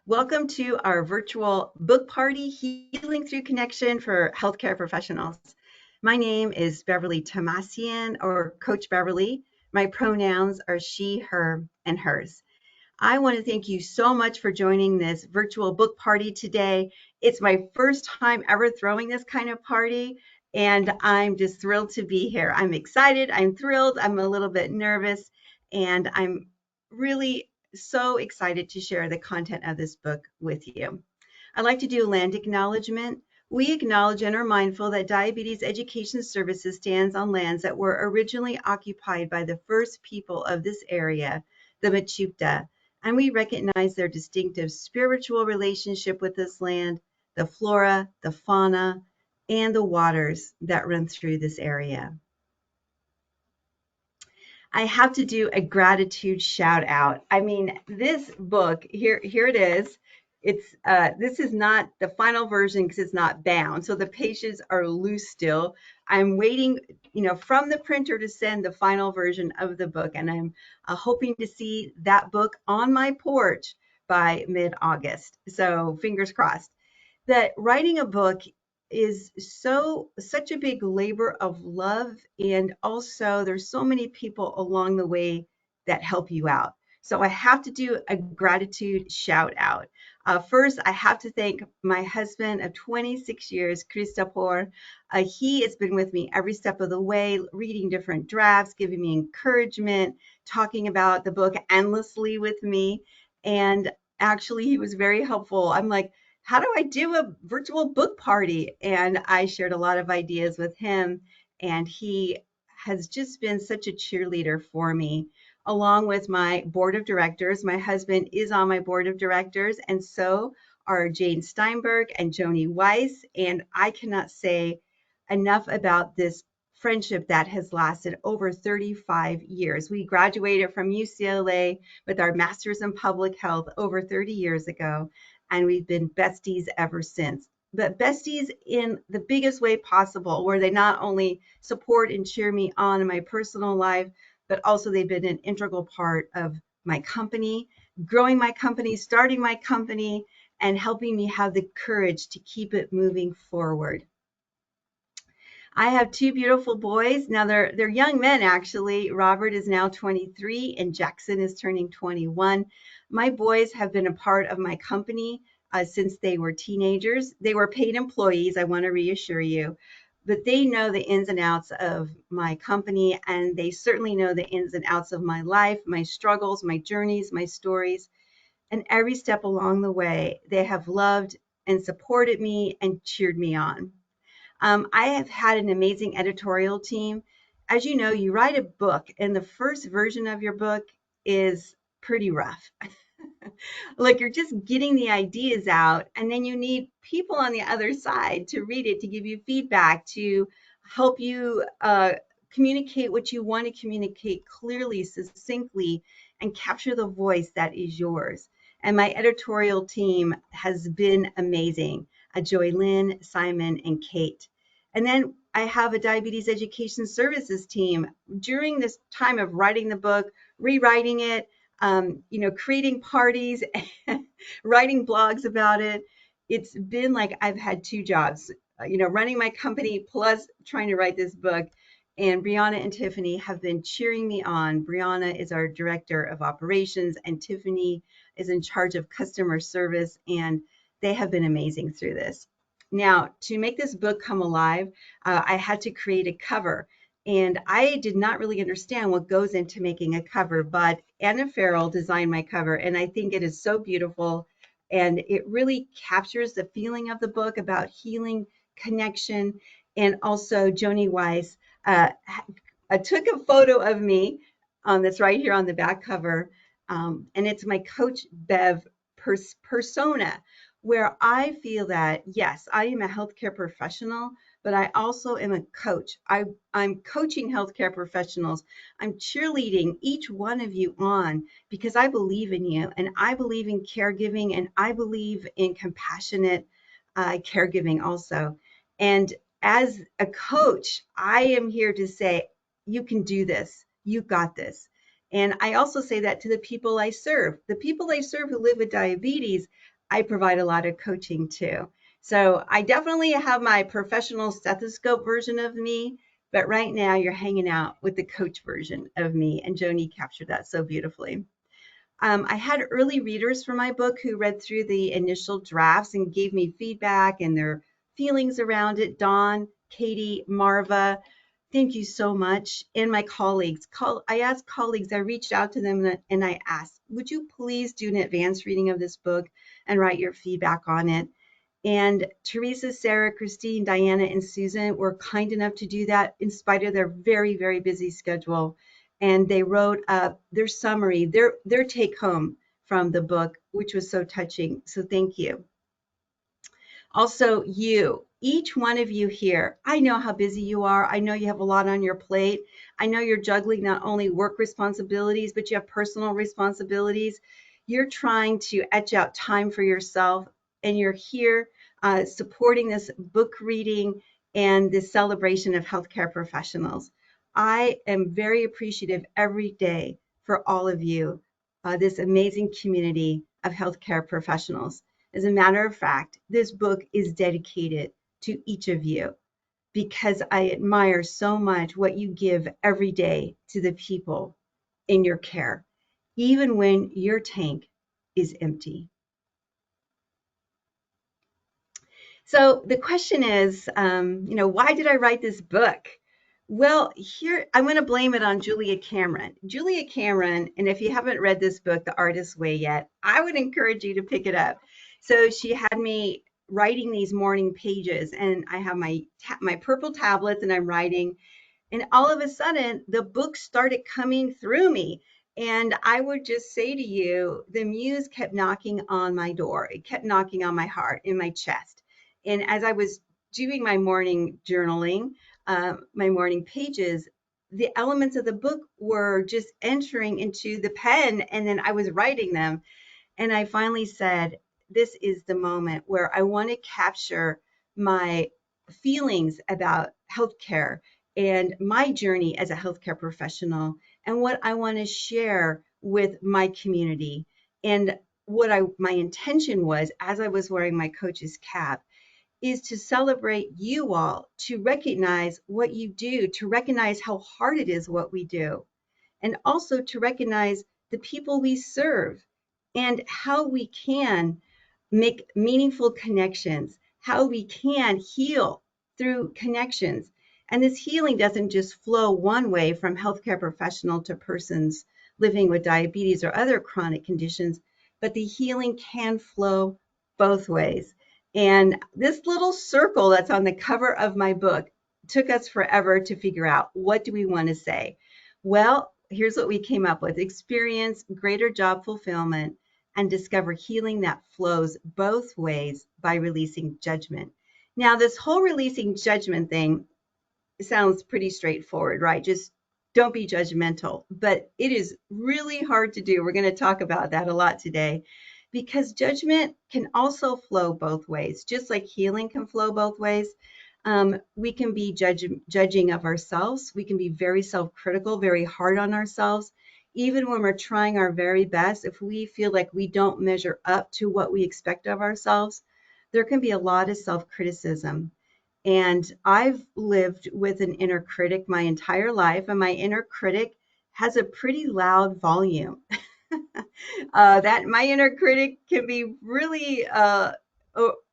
Welcome to our virtual book party, Healing Through Connection for Healthcare Professionals. My name is Beverly Tomasian, or Coach Beverly. My pronouns are she, her, and hers. I want to thank you so much for joining this virtual book party today. It's my first time ever throwing this kind of party, and I'm just thrilled to be here. I'm excited, I'm thrilled, I'm a little bit nervous, and I'm really so excited to share the content of this book with you. I'd like to do a land acknowledgement. We acknowledge and are mindful that Diabetes Education Services stands on lands that were originally occupied by the first people of this area, the Mechoopda, and we recognize their distinctive spiritual relationship with this land, the flora, the fauna, and the waters that run through this area. I have to do a gratitude shout out. I mean, this book here it is. It's this is not the final version because it's not bound, so the pages are loose still. I'm waiting, from the printer to send the final version of the book, and I'm hoping to see that book on my porch by mid-August. So fingers crossed. That writing a book is such a big labor of love, and also there's so many people along the way that help you out. So I have to do a gratitude shout out. First, I have to thank my husband of 26 years, Christopher. He has been with me every step of the way, reading different drafts, giving me encouragement, talking about the book endlessly with me. And actually, he was very helpful. I'm like, how do I do a virtual book party? And I shared a lot of ideas with him, and he has just been such a cheerleader for me, along with my board of directors. My husband is on my board of directors, and so are Jane Steinberg and Joni Weiss. And I cannot say enough about this friendship that has lasted over 35 years. We graduated from UCLA with our master's in public health over 30 years ago, and we've been besties ever since. But besties in the biggest way possible, where they not only support and cheer me on in my personal life, but also they've been an integral part of my company, growing my company, starting my company, and helping me have the courage to keep it moving forward. I have two beautiful boys. Now they're young men actually. Robert is now 23 and Jackson is turning 21. My boys have been a part of my company since they were teenagers. They were paid employees, I want to reassure you, but they know the ins and outs of my company, and they certainly know the ins and outs of my life, my struggles, my journeys, my stories. And every step along the way, they have loved and supported me and cheered me on. I have had an amazing editorial team. As you know, you write a book, and the first version of your book is pretty rough. Like you're just getting the ideas out, and then you need people on the other side to read it, to give you feedback, to help you communicate what you want to communicate clearly, succinctly, and capture the voice that is yours. And my editorial team has been amazing. Joy Lynn, Simon, and Kate. And then I have a diabetes education services team. During this time of writing the book, rewriting it, creating parties, writing blogs about it. It's been like I've had two jobs, running my company plus trying to write this book. And Brianna and Tiffany have been cheering me on. Brianna is our director of operations, and Tiffany is in charge of customer service, and they have been amazing through this. Now, to make this book come alive, I had to create a cover. And I did not really understand what goes into making a cover, but Anna Farrell designed my cover, and I think it is so beautiful. And it really captures the feeling of the book about healing, connection, and also Joni Weiss took a photo of me that's right here on the back cover, and it's my Coach Bev persona, where I feel that, yes, I am a healthcare professional, but I also am a coach. I'm coaching healthcare professionals. I'm cheerleading each one of you on because I believe in you, and I believe in caregiving, and I believe in compassionate caregiving also. And as a coach, I am here to say, you can do this. You got this. And I also say that to the people I serve. The people I serve who live with diabetes, I provide a lot of coaching too. So I definitely have my professional stethoscope version of me, but right now you're hanging out with the coach version of me, and Joni captured that so beautifully. I had early readers for my book who read through the initial drafts and gave me feedback and their feelings around it. Dawn, Katie, Marva, thank you so much. And my colleagues, I asked colleagues, I reached out to them and I asked, would you please do an advanced reading of this book and write your feedback on it? And Teresa, Sarah, Christine, Diana, and Susan were kind enough to do that in spite of their very, very busy schedule. And they wrote up their summary, their take home from the book, which was so touching. So thank you. Also, each one of you here, I know how busy you are. I know you have a lot on your plate. I know you're juggling not only work responsibilities, but you have personal responsibilities. You're trying to etch out time for yourself, and you're here supporting this book reading and this celebration of healthcare professionals. I am very appreciative every day for all of you, this amazing community of healthcare professionals. As a matter of fact, this book is dedicated to each of you because I admire so much what you give every day to the people in your care, even when your tank is empty. So the question is, why did I write this book? Well, here I'm going to blame it on Julia Cameron. Julia Cameron, and if you haven't read this book, The Artist's Way yet, I would encourage you to pick it up. So she had me writing these morning pages, and I have my purple tablets, and I'm writing, and all of a sudden the book started coming through me. And I would just say to you, the muse kept knocking on my door. It kept knocking on my heart, in my chest. And as I was doing my morning journaling, my morning pages, the elements of the book were just entering into the pen, and then I was writing them. And I finally said, this is the moment where I want to capture my feelings about healthcare and my journey as a healthcare professional and what I want to share with my community. And my intention was, as I was wearing my coach's cap, is to celebrate you all, to recognize what you do, to recognize how hard it is what we do, and also to recognize the people we serve and how we can make meaningful connections, how we can heal through connections. And this healing doesn't just flow one way from healthcare professional to persons living with diabetes or other chronic conditions, but the healing can flow both ways. And this little circle that's on the cover of my book took us forever to figure out, what do we want to say? Well, here's what we came up with: experience greater job fulfillment and discover healing that flows both ways by releasing judgment. Now, this whole releasing judgment thing sounds pretty straightforward, right? Just don't be judgmental. But it is really hard to do. We're going to talk about that a lot today, because judgment can also flow both ways, just like healing can flow both ways. We can be judging of ourselves. We can be very self-critical, very hard on ourselves. Even when we're trying our very best, if we feel like we don't measure up to what we expect of ourselves, there can be a lot of self-criticism. And I've lived with an inner critic my entire life, and my inner critic has a pretty loud volume. That my inner critic can be really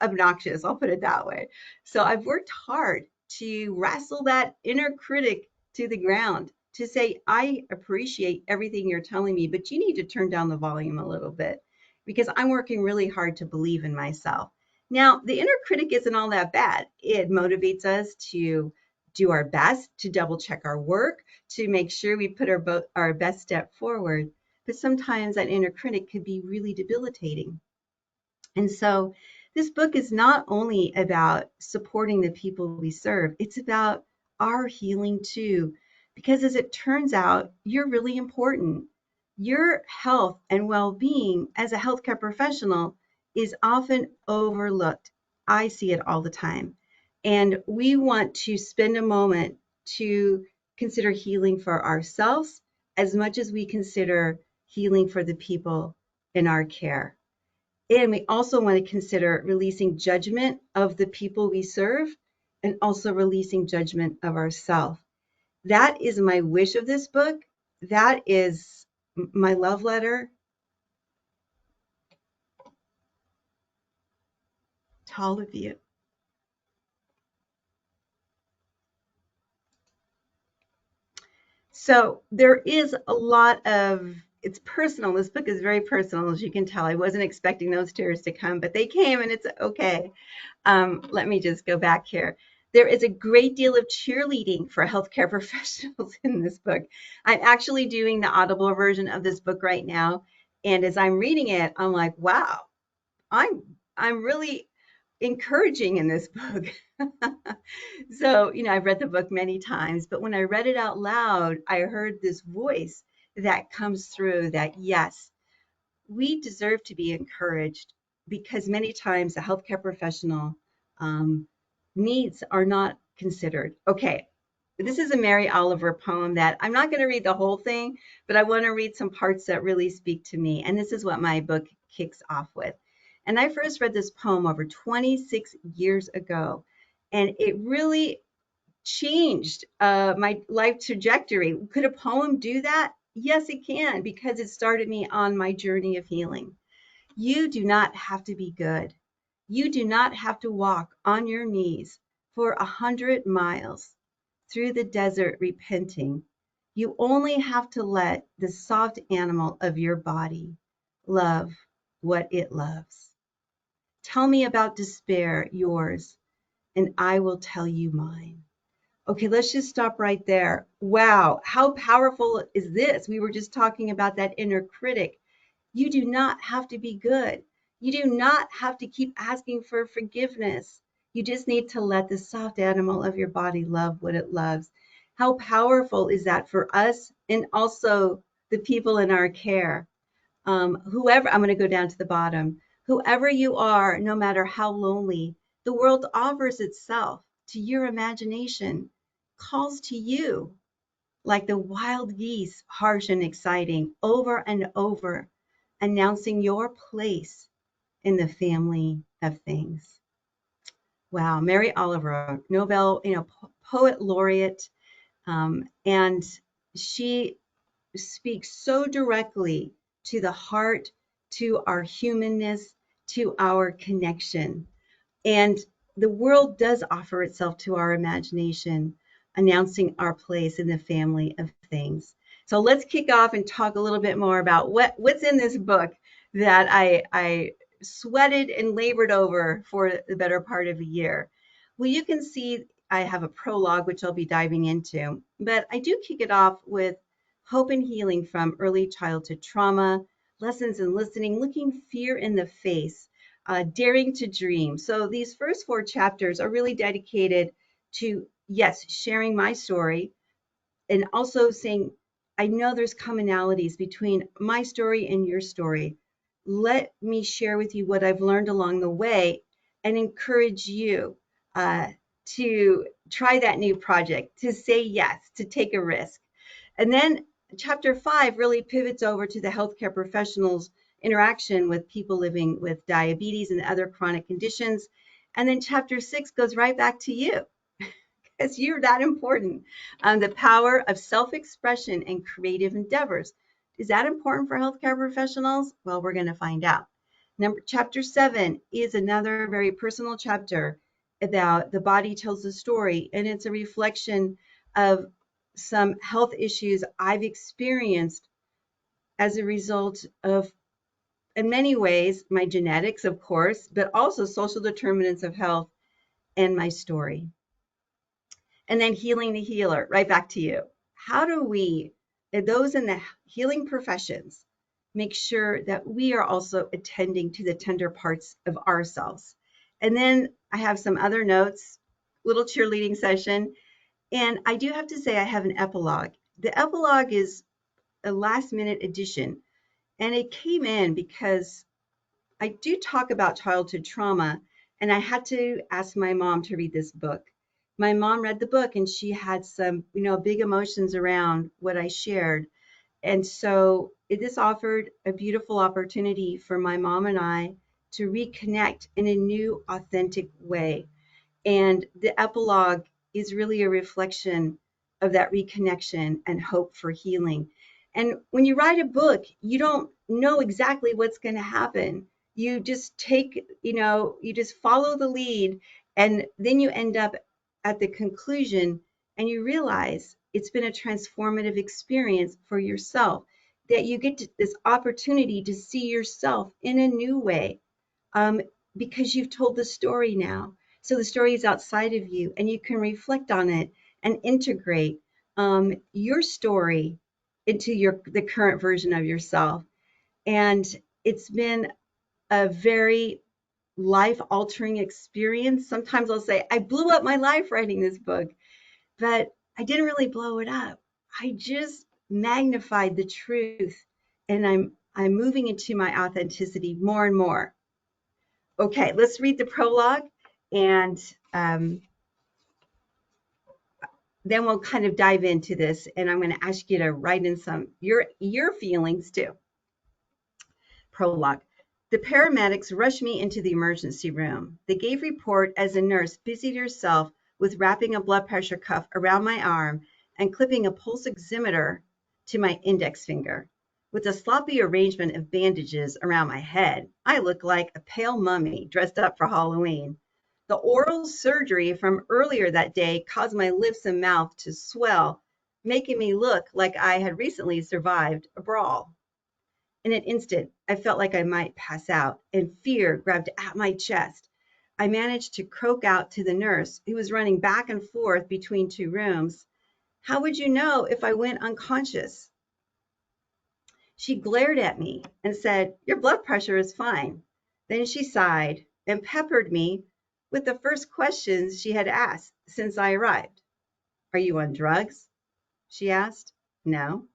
obnoxious, I'll put it that way. So I've worked hard to wrestle that inner critic to the ground, to say, I appreciate everything you're telling me, but you need to turn down the volume a little bit, because I'm working really hard to believe in myself. Now, the inner critic isn't all that bad. It motivates us to do our best, to double check our work, to make sure we put our best step forward. But sometimes that inner critic could be really debilitating. And so this book is not only about supporting the people we serve, it's about our healing too. Because as it turns out, you're really important. Your health and well-being as a healthcare professional is often overlooked. I see it all the time. And we want to spend a moment to consider healing for ourselves as much as we consider healing for the people in our care. And we also want to consider releasing judgment of the people we serve and also releasing judgment of ourselves. That is my wish of this book. That is my love letter to all of you. So there is a lot of, it's personal. This book is very personal, as you can tell. I wasn't expecting those tears to come, but they came and it's okay. Let me just go back here. There is a great deal of cheerleading for healthcare professionals in this book. I'm actually doing the Audible version of this book right now. And as I'm reading it, I'm like, wow, I'm I'm really encouraging in this book. So, I've read the book many times, but when I read it out loud, I heard this voice that comes through that, yes, we deserve to be encouraged because many times a healthcare professional needs are not considered. Okay, this is a Mary Oliver poem that I'm not going to read the whole thing, but I want to read some parts that really speak to me. And this is what my book kicks off with. And I first read this poem over 26 years ago, and it really changed my life trajectory. Could a poem do that? Yes, it can, because it started me on my journey of healing. You do not have to be good. You do not have to walk on your knees for 100 miles through the desert repenting. You only have to let the soft animal of your body love what it loves. Tell me about despair, yours, and I will tell you mine. Okay, let's just stop right there. Wow, how powerful is this? We were just talking about that inner critic. You do not have to be good. You do not have to keep asking for forgiveness. You just need to let the soft animal of your body love what it loves. How powerful is that for us and also the people in our care? Whoever, I'm going to go down to the bottom. Whoever you are, no matter how lonely, the world offers itself to your imagination, calls to you like the wild geese, harsh and exciting, over and over, announcing your place in the family of things. Wow, Mary Oliver, Nobel, poet laureate, and she speaks so directly to the heart, to our humanness, to our connection. And the world does offer itself to our imagination, announcing our place in the family of things. So let's kick off and talk a little bit more about what's in this book that I sweated and labored over for the better part of a year. Well, you can see I have a prologue, which I'll be diving into, but I do kick it off with hope and healing from early childhood trauma, lessons in listening, looking fear in the face, daring to dream. So these first 4 chapters are really dedicated to, yes, sharing my story and also saying, I know there's commonalities between my story and your story. Let me share with you what I've learned along the way and encourage you uh, to try that new project, to say yes, to take a risk. And then chapter 5 really pivots over to the healthcare professionals' interaction with people living with diabetes and other chronic conditions. And then chapter 6 goes right back to you because you're that important. The power of self-expression and creative endeavors. Is that important for healthcare professionals? Well, we're going to find out. Chapter 7 is another very personal chapter about the body tells a story, and it's a reflection of some health issues I've experienced as a result of, in many ways, my genetics, of course, but also social determinants of health and my story. And then healing the healer, right back to you. How do we, those in the healing professions, make sure that we are also attending to the tender parts of ourselves? And then I have some other notes, little cheerleading session. And I do have to say, I have an epilogue. The epilogue is a last minute addition, and it came in because I do talk about childhood trauma, and I had to ask my mom to read this book. My mom read the book and she had some, big emotions around what I shared. And so this offered a beautiful opportunity for my mom and I to reconnect in a new, authentic way. And the epilogue is really a reflection of that reconnection and hope for healing. And when you write a book, you don't know exactly what's going to happen. You just you just follow the lead, and then you end up at the conclusion and you realize it's been a transformative experience for yourself, that you get this opportunity to see yourself in a new way, um, because you've told the story now. So the story is outside of you, and you can reflect on it and integrate your story into the current version of yourself. And it's been a very life altering experience. Sometimes I'll say, I blew up my life writing this book, but I didn't really blow it up. I just magnified the truth, and I'm moving into my authenticity more and more. Okay, let's read the prologue, and then we'll kind of dive into this. And I'm going to ask you to write in some your feelings too. Prologue. The paramedics rushed me into the emergency room. They gave report as a nurse busied herself with wrapping a blood pressure cuff around my arm and clipping a pulse oximeter to my index finger. With a sloppy arrangement of bandages around my head, I looked like a pale mummy dressed up for Halloween. The oral surgery from earlier that day caused my lips and mouth to swell, making me look like I had recently survived a brawl. In an instant, I felt like I might pass out, and fear grabbed at my chest. I managed to croak out to the nurse, who was running back and forth between two rooms, "How would you know if I went unconscious?" She glared at me and said, "Your blood pressure is fine." Then she sighed and peppered me with the first questions she had asked since I arrived. "Are you on drugs?" she asked. "No."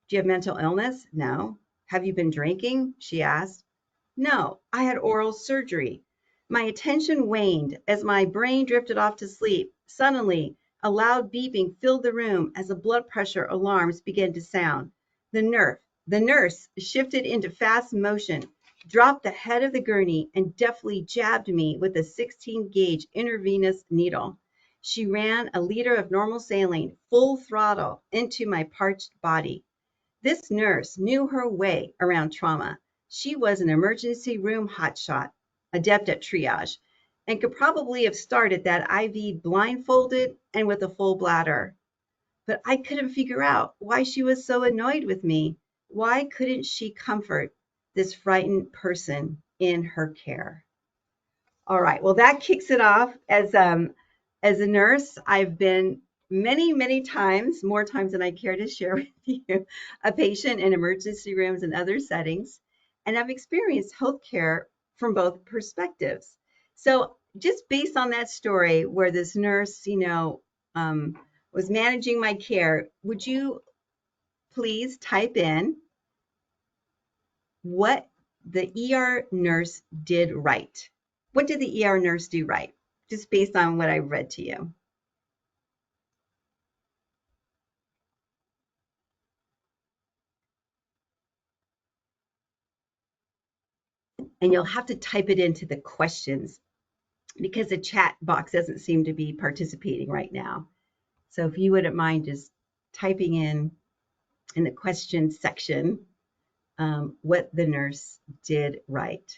"Do you have mental illness?" "No." "Have you been drinking?" she asked. "No, I had oral surgery." My attention waned as my brain drifted off to sleep. Suddenly, a loud beeping filled the room as the blood pressure alarms began to sound. The nurse shifted into fast motion, dropped the head of the gurney, and deftly jabbed me with a 16-gauge intravenous needle. She ran a liter of normal saline, full throttle, into my parched body. This nurse knew her way around trauma. She was an emergency room hotshot, adept at triage, and could probably have started that IV blindfolded and with a full bladder. But I couldn't figure out why she was so annoyed with me. Why couldn't she comfort this frightened person in her care? All right, well, that kicks it off. As a nurse, I've been many times, more times than I care to share with you, a patient in emergency rooms and other settings, and I've experienced healthcare from both perspectives. So just based on that story where this nurse, was managing my care, would you please type in what the ER nurse did right? What did the ER nurse do right? Just based on what I read to you. And you'll have to type it into the questions because the chat box doesn't seem to be participating right now. So if you wouldn't mind just typing in the questions section what the nurse did right.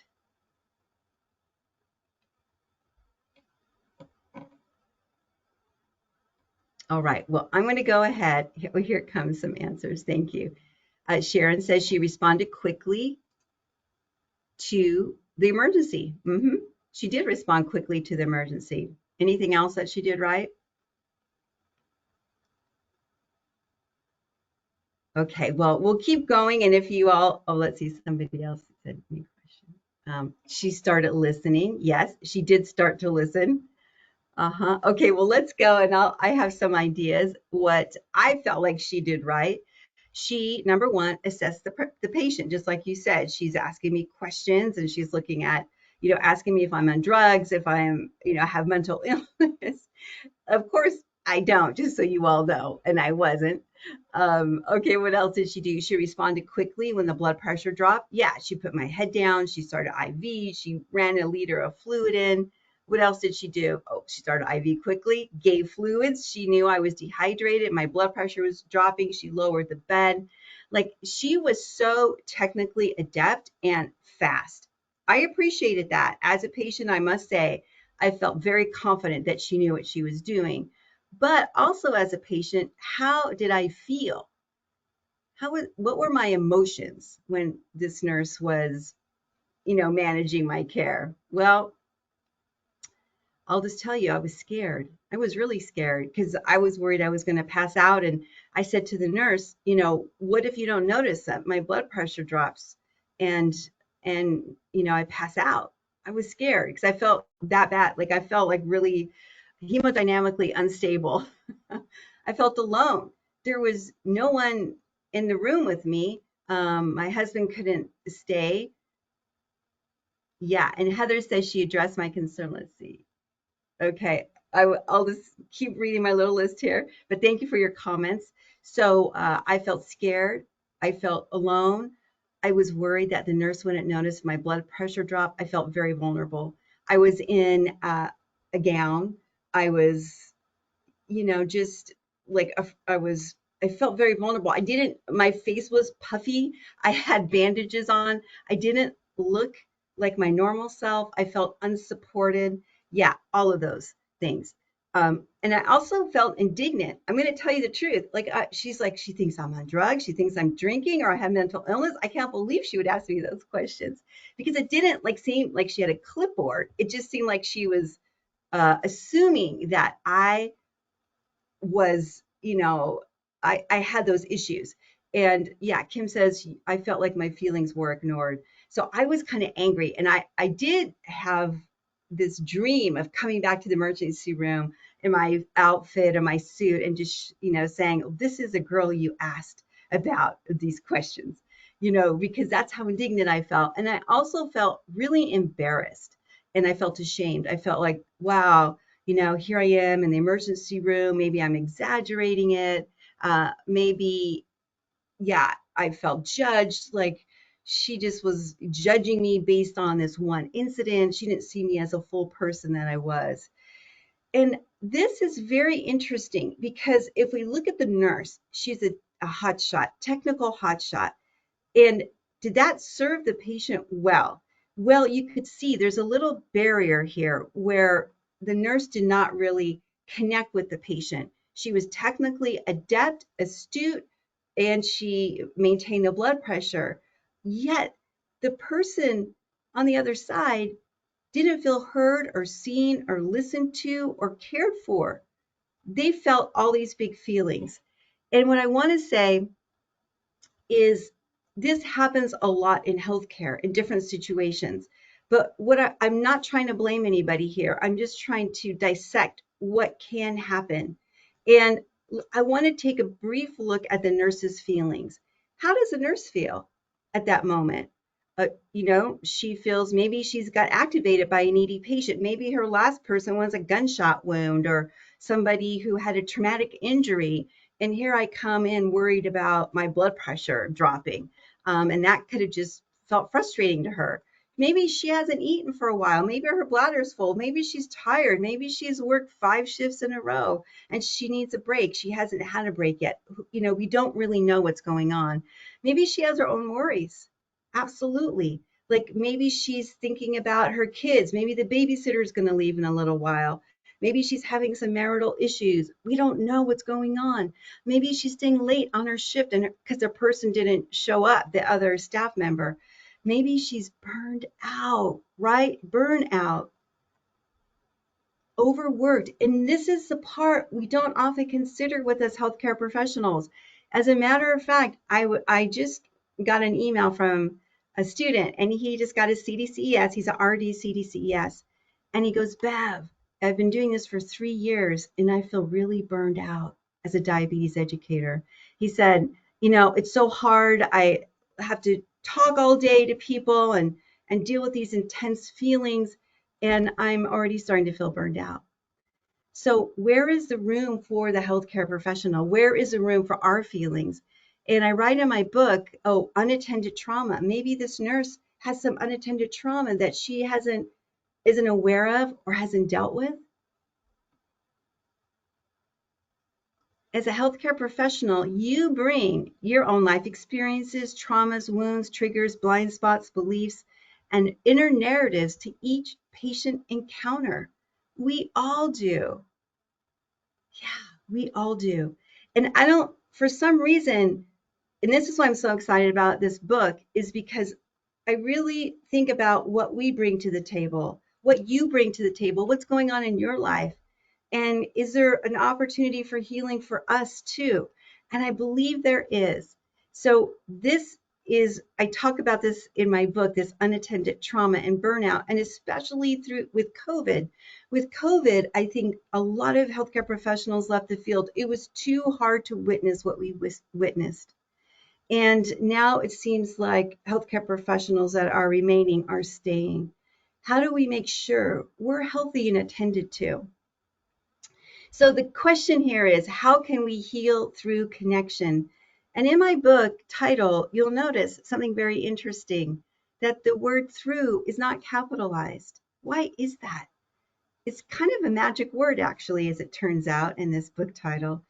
All right, well, I'm going to go ahead. Here comes some answers. Thank you. Sharon says she responded quickly to the emergency. She did respond quickly to the emergency. Anything else that she did right? Okay, well, we'll keep going. And if you all, let's see, somebody else said any question. She started listening. Yes, she did start to listen. Okay, well, let's go. And I have some ideas what I felt like she did right. She, number one, assessed the patient, just like you said. She's asking me questions and she's looking at, asking me if I'm on drugs, if I'm, have mental illness. Of course, I don't, just so you all know, and I wasn't. Okay, what else did she do? She responded quickly when the blood pressure dropped. Yeah, she put my head down. She started IV. She ran a liter of fluid in. What else did she do? Oh, she started IV quickly, gave fluids. She knew I was dehydrated. My blood pressure was dropping. She lowered the bed. Like she was so technically adept and fast. I appreciated that. As a patient, I must say, I felt very confident that she knew what she was doing. But also as a patient, how did I feel? What were my emotions when this nurse was, managing my care? Well, I'll just tell you, I was scared. I was really scared because I was worried I was going to pass out. And I said to the nurse, what if you don't notice that my blood pressure drops and I pass out? I was scared because I felt that bad. Like I felt like really hemodynamically unstable. I felt alone. There was no one in the room with me. My husband couldn't stay. Yeah, and Heather says she addressed my concern. Let's see. Okay, will just keep reading my little list here, but thank you for your comments. So I felt scared. I felt alone. I was worried that the nurse wouldn't notice my blood pressure drop. I felt very vulnerable. I was in a gown. I was, just like I felt very vulnerable. My face was puffy. I had bandages on. I didn't look like my normal self. I felt unsupported. Yeah, all of those things. And I also felt indignant. I'm going to tell you the truth. She's like, she thinks I'm on drugs. She thinks I'm drinking or I have mental illness. I can't believe she would ask me those questions because it didn't seem like she had a clipboard. It just seemed like she was assuming that I was, I had those issues. And yeah, Kim says, I felt like my feelings were ignored. So I was kind of angry. And I did have this dream of coming back to the emergency room in my outfit or my suit and just, saying, this is a girl you asked about these questions, because that's how indignant I felt. And I also felt really embarrassed and I felt ashamed. I felt like, wow, here I am in the emergency room. Maybe I'm exaggerating it. Maybe, yeah, I felt judged. Like she just was judging me based on this one incident. She didn't see me as a full person that I was. And this is very interesting because if we look at the nurse, she's a hot shot, technical hot shot. And did that serve the patient well? Well, you could see there's a little barrier here where the nurse did not really connect with the patient. She was technically adept, astute, and she maintained the blood pressure. Yet the person on the other side didn't feel heard or seen or listened to or cared for. They felt all these big feelings. And what I want to say is this happens a lot in healthcare in different situations. But I'm not trying to blame anybody here. I'm just trying to dissect what can happen. And I want to take a brief look at the nurse's feelings. How does a nurse feel at that moment? She feels maybe she's got activated by a needy patient. Maybe her last person was a gunshot wound or somebody who had a traumatic injury, and here I come in worried about my blood pressure dropping. And that could have just felt frustrating to her. Maybe she hasn't eaten for a while. Maybe her bladder's full. Maybe she's tired. Maybe she's worked 5 shifts in a row and she needs a break. She hasn't had a break yet. We don't really know what's going on. Maybe she has her own worries. Absolutely. Like maybe she's thinking about her kids. Maybe the babysitter is going to leave in a little while. Maybe she's having some marital issues. We don't know what's going on. Maybe she's staying late on her shift and because the person didn't show up, the other staff member. Maybe she's burned out, right? Burnout, overworked. And this is the part we don't often consider with us healthcare professionals. As a matter of fact, I just got an email from a student and he just got his CDCES. He's an RD CDCES. And he goes, Bev, I've been doing this for 3 years and I feel really burned out as a diabetes educator. He said, it's so hard. I have to talk all day to people and deal with these intense feelings. And I'm already starting to feel burned out. So where is the room for the healthcare professional? Where is the room for our feelings? And I write in my book, oh, unattended trauma. Maybe this nurse has some unattended trauma that she isn't aware of or hasn't dealt with. As a healthcare professional, you bring your own life experiences, traumas, wounds, triggers, blind spots, beliefs, and inner narratives to each patient encounter. We all do. Yeah, we all do. And I don't, for some reason, and this is why I'm so excited about this book, is because I really think about what we bring to the table, what you bring to the table, what's going on in your life. And is there an opportunity for healing for us too? And I believe there is. So this is, I talk about this in my book, this unattended trauma and burnout, and especially through with COVID. With COVID, I think a lot of healthcare professionals left the field. It was too hard to witness what we witnessed. And now it seems like healthcare professionals that are remaining are staying. How do we make sure we're healthy and attended to? So the question here is, how can we heal through connection? And in my book title, you'll notice something very interesting, that the word through is not capitalized. Why is that? It's kind of a magic word, actually, as it turns out in this book title,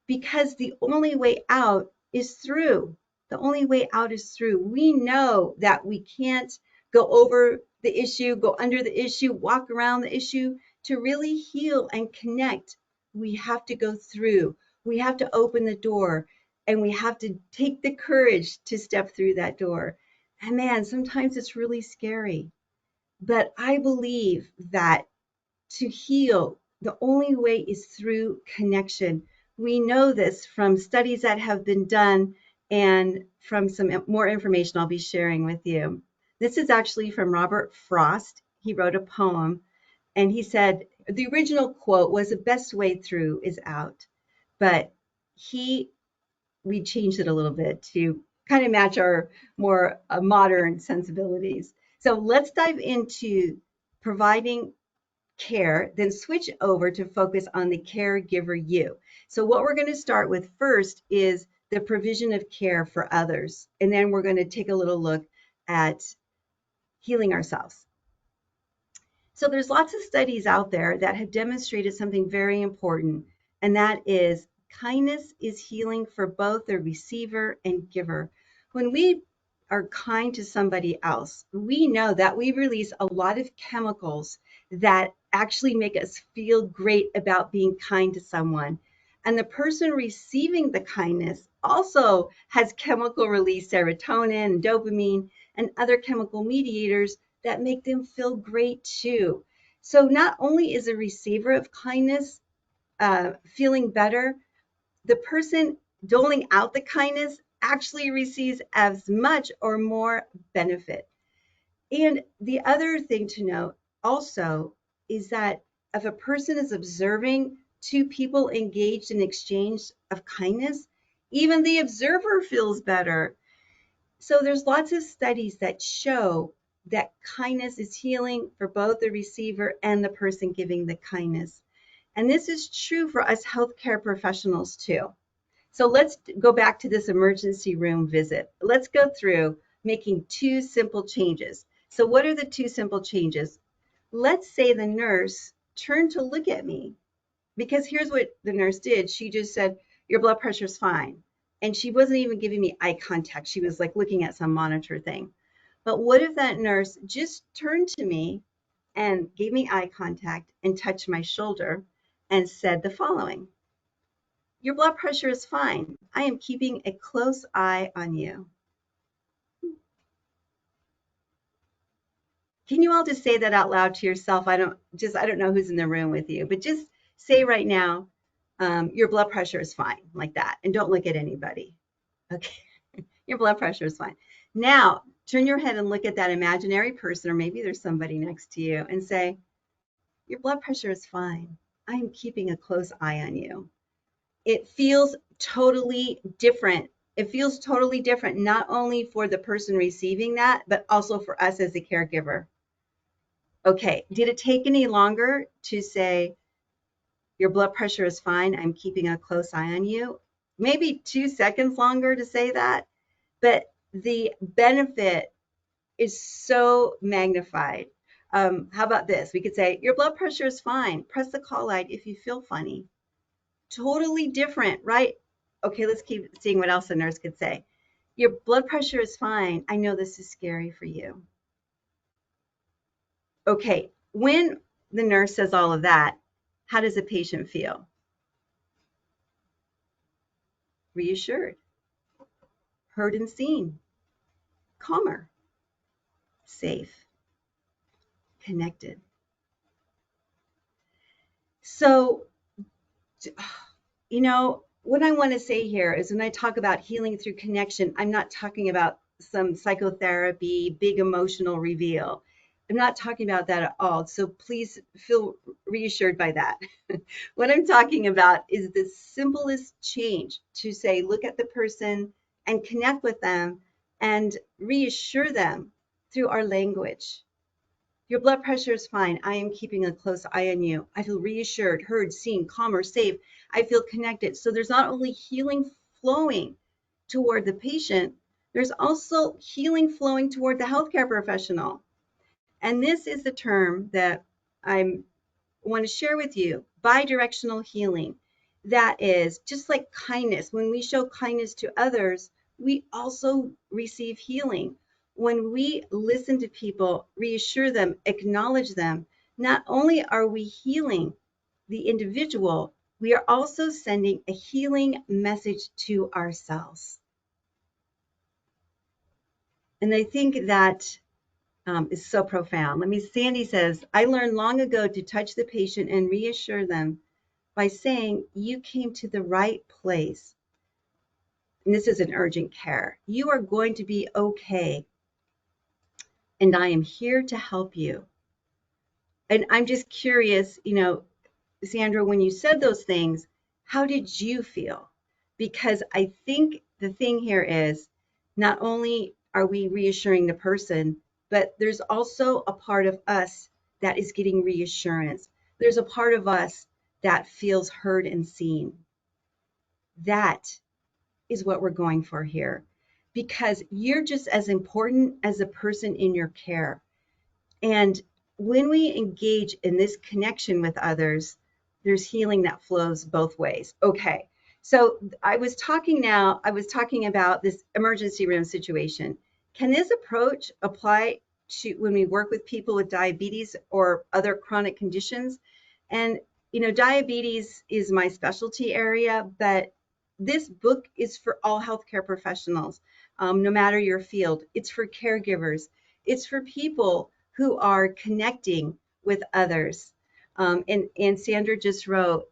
because the only way out is through. The only way out is through. We know that we can't go over the issue, go under the issue, walk around the issue. To really heal and connect, we have to go through. We have to open the door, and we have to take the courage to step through that door. And man, sometimes it's really scary. But I believe that to heal, the only way is through connection. We know this from studies that have been done and from some more information I'll be sharing with you. This is actually from Robert Frost. He wrote a poem and he said, the original quote was, the best way through is out. But we changed it a little bit to kind of match our more modern sensibilities. So let's dive into providing care, then switch over to focus on the caregiver you. So what we're going to start with first is the provision of care for others. And then we're going to take a little look at healing ourselves. So there's lots of studies out there that have demonstrated something very important, and that is kindness is healing for both the receiver and giver. When we are kind to somebody else, we know that we release a lot of chemicals that actually make us feel great about being kind to someone. And the person receiving the kindness also has chemical release, serotonin, dopamine, and other chemical mediators that make them feel great too. So not only is a receiver of kindness feeling better, the person doling out the kindness actually receives as much or more benefit. And the other thing to note also is that if a person is observing two people engaged in exchange of kindness, even the observer feels better. So there's lots of studies that show that kindness is healing for both the receiver and the person giving the kindness. And this is true for us healthcare professionals too. So let's go back to this emergency room visit. Let's go through making two simple changes. So what are the two simple changes? Let's say the nurse turned to look at me, because here's what the nurse did. She just said, your blood pressure is fine. And she wasn't even giving me eye contact. She was like looking at some monitor thing. But what if that nurse just turned to me and gave me eye contact and touched my shoulder and said the following: your blood pressure is fine. I am keeping a close eye on you. Can you all just say that out loud to yourself? I don't know who's in the room with you, but just say right now, your blood pressure is fine, like that. And don't look at anybody. Okay. Your blood pressure is fine. Now, turn your head and look at that imaginary person, or maybe there's somebody next to you, and say, your blood pressure is fine. I am keeping a close eye on you. It feels totally different. It feels totally different, not only for the person receiving that, but also for us as a caregiver. Okay, did it take any longer to say, Your blood pressure is fine. I'm keeping a close eye on you. Maybe 2 seconds longer to say that, but the benefit is so magnified. How about this? We could say, your blood pressure is fine. Press the call light if you feel funny. Totally different, right? Okay, let's keep seeing what else a nurse could say. Your blood pressure is fine. I know this is scary for you. Okay, when the nurse says all of that, how does the patient feel? Reassured, heard and seen, calmer, safe, connected. So, what I want to say here is when I talk about healing through connection, I'm not talking about some psychotherapy, big emotional reveal. I'm not talking about that at all. So please feel reassured by that. What I'm talking about is the simplest change to say, look at the person and connect with them and reassure them through our language. Your blood pressure is fine. I am keeping a close eye on you. I feel reassured, heard, seen, calmer, safe. I feel connected. So there's not only healing flowing toward the patient, there's also healing flowing toward the healthcare professional. And this is the term that I want to share with you, bidirectional healing. That is just like kindness. When we show kindness to others, we also receive healing. When we listen to people, reassure them, acknowledge them, not only are we healing the individual, we are also sending a healing message to ourselves. And I think that is so profound. Sandy says, I learned long ago to touch the patient and reassure them by saying, you came to the right place. And this is an urgent care. You are going to be okay. And I am here to help you. And I'm just curious, Sandra, when you said those things, how did you feel? Because I think the thing here is not only are we reassuring the person, but there's also a part of us that is getting reassurance. There's a part of us that feels heard and seen. That is what we're going for here, because you're just as important as the person in your care. And when we engage in this connection with others, there's healing that flows both ways. Okay. So I was talking about this emergency room situation. Can this approach apply to when we work with people with diabetes or other chronic conditions? And, diabetes is my specialty area, but this book is for all healthcare professionals, no matter your field. It's for caregivers. It's for people who are connecting with others. And Sandra just wrote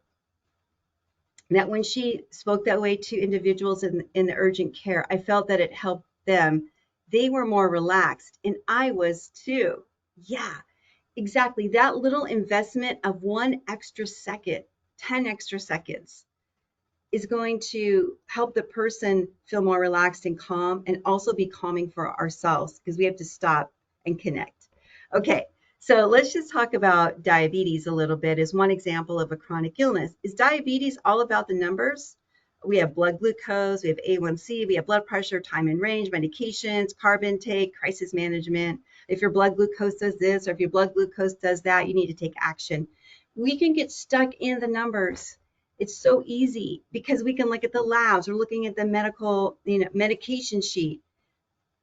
that when she spoke that way to individuals in the urgent care, I felt that it helped them. They were more relaxed, and I was too. Yeah, exactly. That little investment of 1 extra second, 10 extra seconds, is going to help the person feel more relaxed and calm, and also be calming for ourselves because we have to stop and connect. Okay, so let's just talk about diabetes a little bit as one example of a chronic illness. Is diabetes all about the numbers? We have blood glucose, we have A1C, we have blood pressure, time and range, medications, carb intake, crisis management. If your blood glucose does this or if your blood glucose does that, you need to take action. We can get stuck in the numbers. It's so easy because we can look at the labs, we're looking at the medication sheet,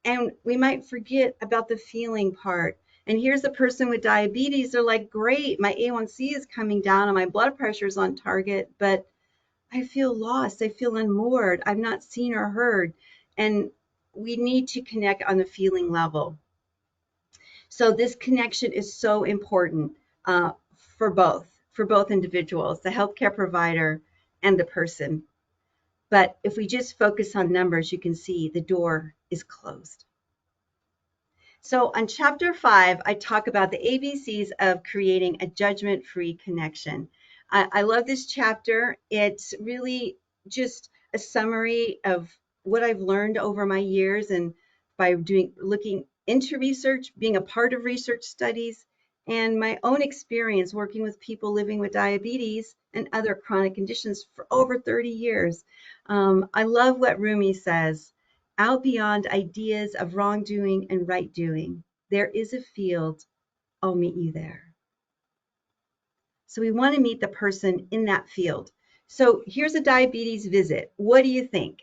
and we might forget about the feeling part. And here's the person with diabetes. They're like, great, my A1C is coming down and my blood pressure is on target, but I feel lost. I feel unmoored. I'm not seen or heard. And we need to connect on the feeling level. So this connection is so important for both individuals, the healthcare provider and the person. But if we just focus on numbers, you can see the door is closed. So on chapter 5, I talk about the ABCs of creating a judgment-free connection. I love this chapter. It's really just a summary of what I've learned over my years and by looking into research, being a part of research studies, and my own experience working with people living with diabetes and other chronic conditions for over 30 years. I love what Rumi says, out beyond ideas of wrongdoing and right doing, there is a field, I'll meet you there. So we want to meet the person in that field. So here's a diabetes visit. What do you think?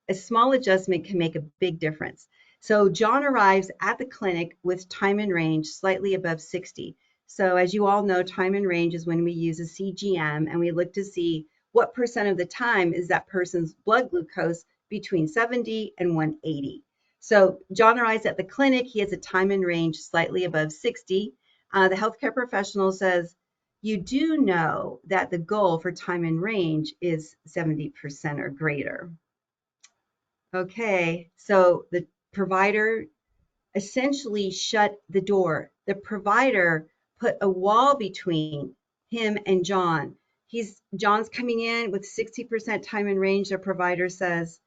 A small adjustment can make a big difference. So John arrives at the clinic with time and range slightly above 60. So as you all know, time and range is when we use a CGM and we look to see what percent of the time is that person's blood glucose between 70 and 180. So John arrives at the clinic. He has a time and range slightly above 60. The healthcare professional says, you do know that the goal for time and range is 70% or greater. Okay, so the provider essentially shut the door. The provider put a wall between him and John. John's coming in with 60% time and range. The provider says,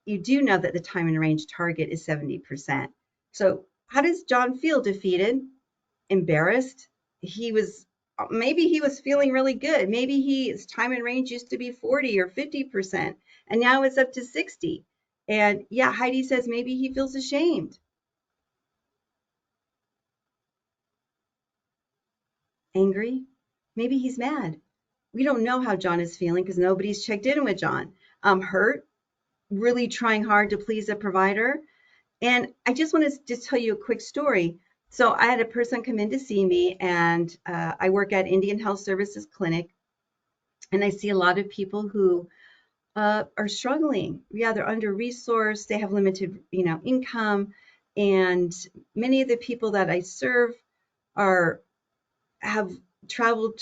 you do know that the time and range target is 70%. So how does John feel? Defeated? Embarrassed? Maybe he was feeling really good. Maybe his time and range used to be 40 or 50%, and now it's up to 60. And yeah, Heidi says maybe he feels ashamed, angry. Maybe he's mad. We don't know how John is feeling because nobody's checked in with John. Hurt, really trying hard to please a provider. And I just want to just tell you a quick story. So I had a person come in to see me, and I work at Indian Health Services Clinic, and I see a lot of people who are struggling. Yeah, they're under resourced, they have limited, income, and many of the people that I serve are have traveled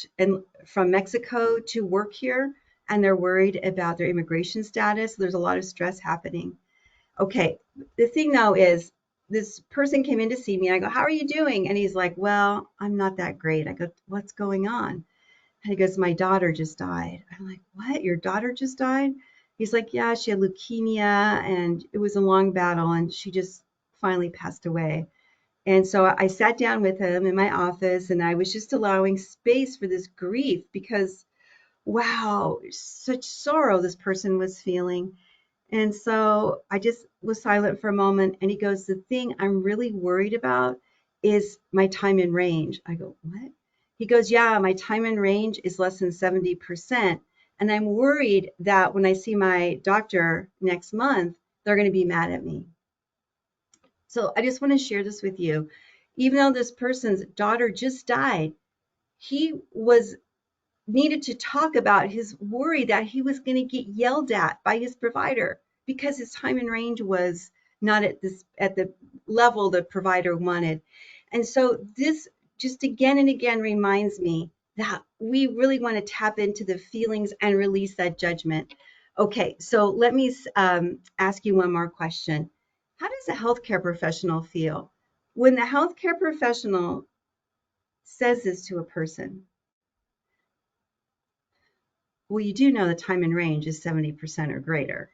from Mexico to work here, and they're worried about their immigration status. There's a lot of stress happening. Okay, the thing though is this person came in to see me, and I go, how are you doing? And he's like, well, I'm not that great. I go, what's going on? And he goes, my daughter just died. I'm like, what? Your daughter just died? He's like, yeah, she had leukemia and it was a long battle and she just finally passed away. And so I sat down with him in my office and I was just allowing space for this grief because, wow, such sorrow this person was feeling. And so I just was silent for a moment and he goes, the thing I'm really worried about is my time in range. I go, what? He goes, yeah, my time in range is less than 70%. And I'm worried that when I see my doctor next month, they're going to be mad at me. So I just want to share this with you. Even though this person's daughter just died, he was needed to talk about his worry that he was going to get yelled at by his provider because his time and range was not at the level the provider wanted. And so this just again and again reminds me that we really want to tap into the feelings and release that judgment. Okay, so let me ask you one more question. How does a healthcare professional feel when the healthcare professional says this to a person? Well, you do know the time and range is 70% or greater.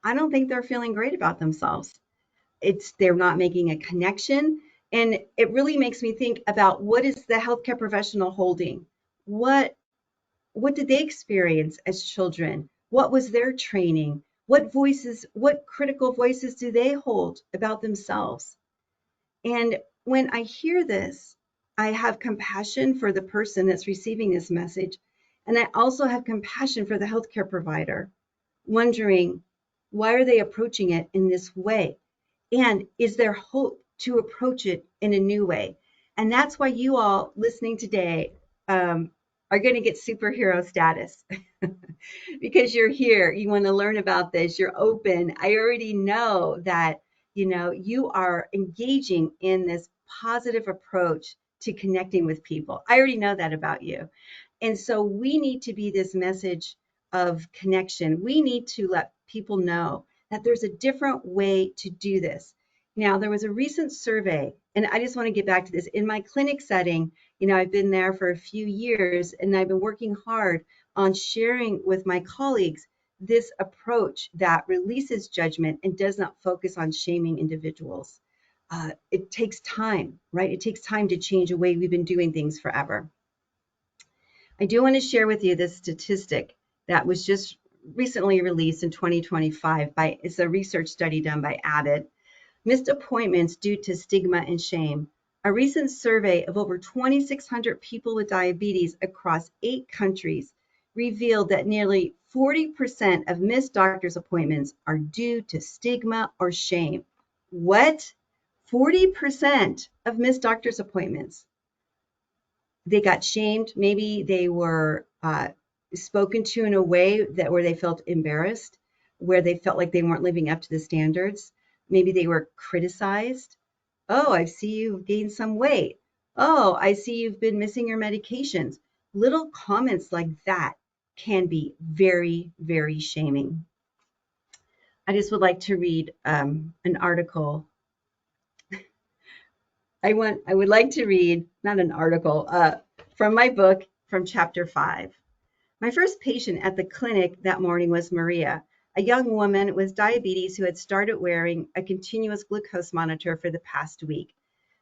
I don't think they're feeling great about themselves. They're not making a connection. And it really makes me think about what is the healthcare professional holding? What what did they experience as children? What was their training? What critical voices do they hold about themselves? And when I hear this, I have compassion for the person that's receiving this message. And I also have compassion for the healthcare provider, wondering why are they approaching it in this way? And is there hope to approach it in a new way? And that's why you all listening today are going to get superhero status because you're here. You want to learn about this. You're open. I already know that you are engaging in this positive approach to connecting with people. I already know that about you. And so we need to be this message of connection. We need to let people know that there's a different way to do this. Now, there was a recent survey, and I just want to get back to this. In my clinic setting, I've been there for a few years, and I've been working hard on sharing with my colleagues this approach that releases judgment and does not focus on shaming individuals. it takes time, right? It takes time to change a way we've been doing things forever. I do want to share with you this statistic that was just recently released in 2025 it's a research study done by Abbott. Missed appointments due to stigma and shame. A recent survey of over 2,600 people with diabetes across 8 countries revealed that nearly 40% of missed doctor's appointments are due to stigma or shame. What? 40% of missed doctor's appointments. They got shamed. Maybe they were spoken to in a way that where they felt embarrassed, where they felt like they weren't living up to the standards. Maybe they were criticized. Oh, I see you've gained some weight. Oh, I see you've been missing your medications. Little comments like that can be very, very shaming. I just would like to read an article. I would like to read, not an article, from my book from chapter 5. My first patient at the clinic that morning was Maria, a young woman with diabetes who had started wearing a continuous glucose monitor for the past week.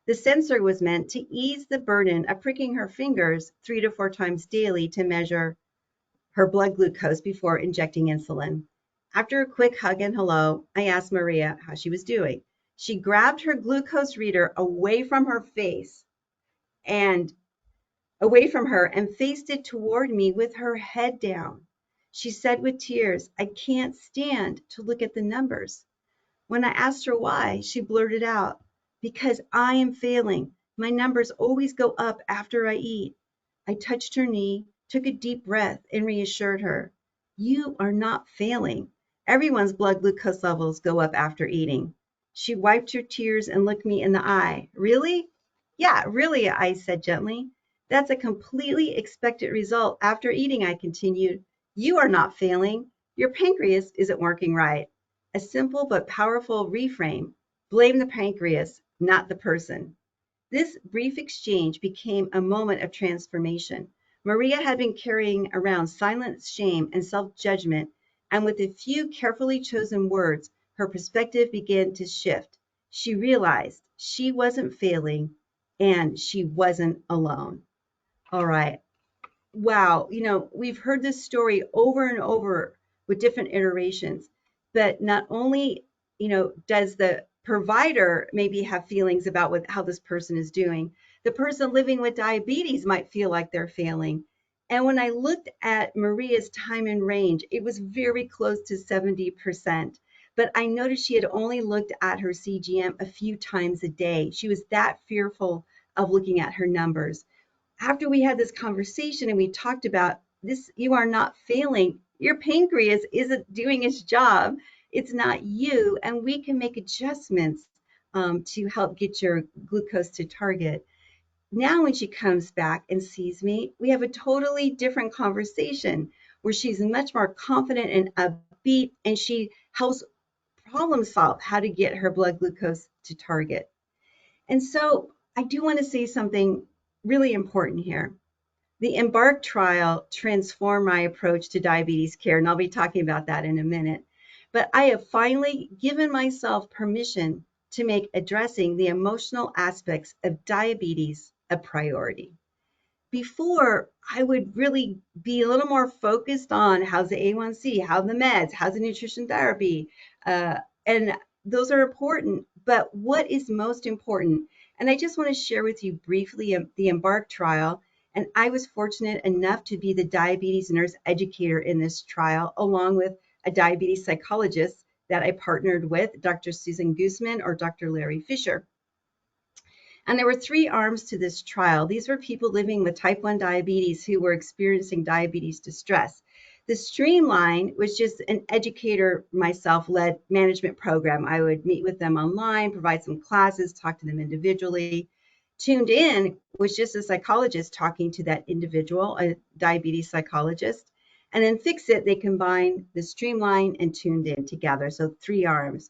The sensor was meant to ease the burden of pricking her fingers 3 to 4 times daily to measure her blood glucose before injecting insulin. After a quick hug and hello, I asked Maria how she was doing. She grabbed her glucose reader away from her and faced it toward me with her head down. She said with tears, "I can't stand to look at the numbers." When I asked her why, she blurted out, "Because I am failing. My numbers always go up after I eat." I touched her knee, took a deep breath, and reassured her, "You are not failing. Everyone's blood glucose levels go up after eating." She wiped her tears and looked me in the eye. "Really?" "Yeah, really," I said gently. "That's a completely expected result after eating," I continued. "You are not failing. Your pancreas isn't working right." A simple but powerful reframe. Blame the pancreas, not the person. This brief exchange became a moment of transformation. Maria had been carrying around silent shame and self-judgment, and with a few carefully chosen words, her perspective began to shift. She realized she wasn't failing and she wasn't alone. All right. Wow. We've heard this story over and over with different iterations, but not only, does the provider maybe have feelings about how this person is doing, the person living with diabetes might feel like they're failing. And when I looked at Maria's time in range, it was very close to 70%. But I noticed she had only looked at her CGM a few times a day. She was that fearful of looking at her numbers. After we had this conversation and we talked about this, you are not failing. Your pancreas isn't doing its job. It's not you. And we can make adjustments to help get your glucose to target. Now, when she comes back and sees me, we have a totally different conversation where she's much more confident and upbeat, and she helps problem solve how to get her blood glucose to target. And so I do want to say something really important here. The EMBARK trial transformed my approach to diabetes care, and I'll be talking about that in a minute. But I have finally given myself permission to make addressing the emotional aspects of diabetes a priority. Before, I would really be a little more focused on how's the A1C, how the meds, how's the nutrition therapy, and those are important. But what is most important? And I just want to share with you briefly the EMBARK trial. And I was fortunate enough to be the diabetes nurse educator in this trial, along with a diabetes psychologist that I partnered with, Dr. Susan Guzman or Dr. Larry Fisher. And there were 3 arms to this trial. These were people living with type 1 diabetes who were experiencing diabetes distress. The Streamline was just an educator, myself-led management program. I would meet with them online, provide some classes, talk to them individually. Tuned In was just a psychologist talking to that individual, a diabetes psychologist. And then Fix It, they combined the Streamline and Tuned In together, so 3 arms.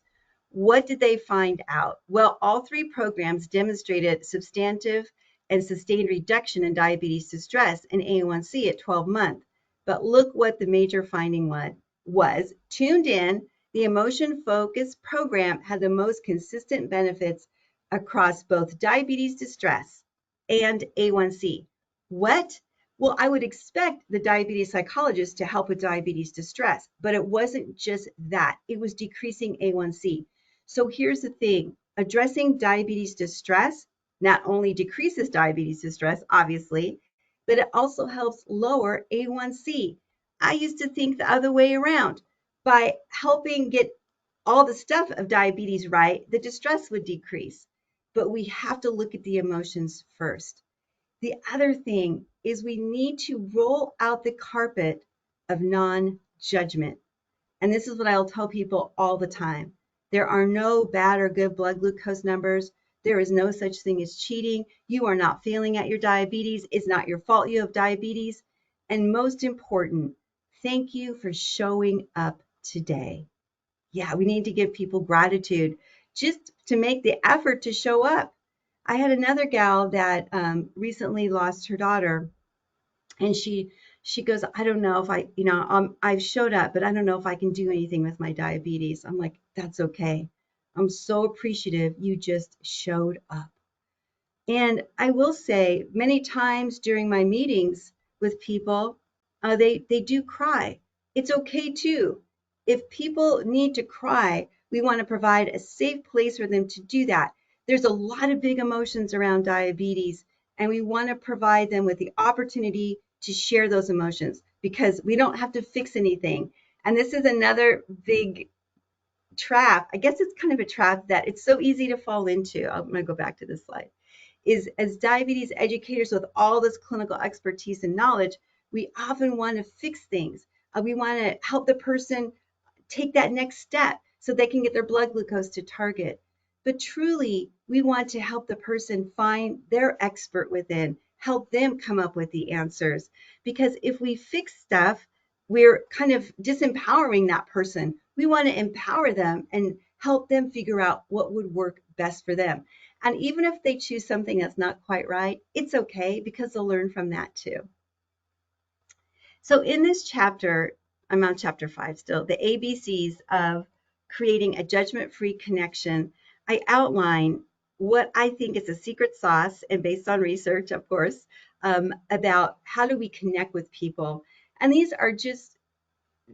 What did they find out? Well, all 3 programs demonstrated substantive and sustained reduction in diabetes distress and A1C at 12 months. But look what the major finding was. Tuned In, the emotion-focused program, had the most consistent benefits across both diabetes distress and A1C. What? Well, I would expect the diabetes psychologist to help with diabetes distress, but it wasn't just that. It was decreasing A1C. So here's the thing, addressing diabetes distress not only decreases diabetes distress, obviously, but it also helps lower A1C. I used to think the other way around. By helping get all the stuff of diabetes right, the distress would decrease. But we have to look at the emotions first. The other thing is we need to roll out the carpet of non-judgment. And this is what I'll tell people all the time. There are no bad or good blood glucose numbers. There is no such thing as cheating. You are not failing at your diabetes. It's not your fault you have diabetes. And most important, thank you for showing up today. Yeah, we need to give people gratitude just to make the effort to show up. I had another gal that recently lost her daughter, and she goes, I don't know if I've showed up, but I don't know if I can do anything with my diabetes. I'm like, that's okay. I'm so appreciative you just showed up. And I will say, many times during my meetings with people, they do cry. It's okay too. If people need to cry, we want to provide a safe place for them to do that. There's a lot of big emotions around diabetes, and we want to provide them with the opportunity to share those emotions because we don't have to fix anything. And this is another big trap. I guess it's kind of a trap that it's so easy to fall into. I'm going to go back to this slide. Is as diabetes educators with all this clinical expertise and knowledge, we often want to fix things. We want to help the person take that next step so they can get their blood glucose to target. But truly, we want to help the person find their expert within, help them come up with the answers. Because if we fix stuff, we're kind of disempowering that person. We want to empower them and help them figure out what would work best for them. And even if they choose something that's not quite right, it's okay because they'll learn from that too. So in this chapter, I'm on chapter 5 still, the ABCs of creating a judgment-free connection, I outline what I think is a secret sauce, and based on research, of course, about how do we connect with people. And these are just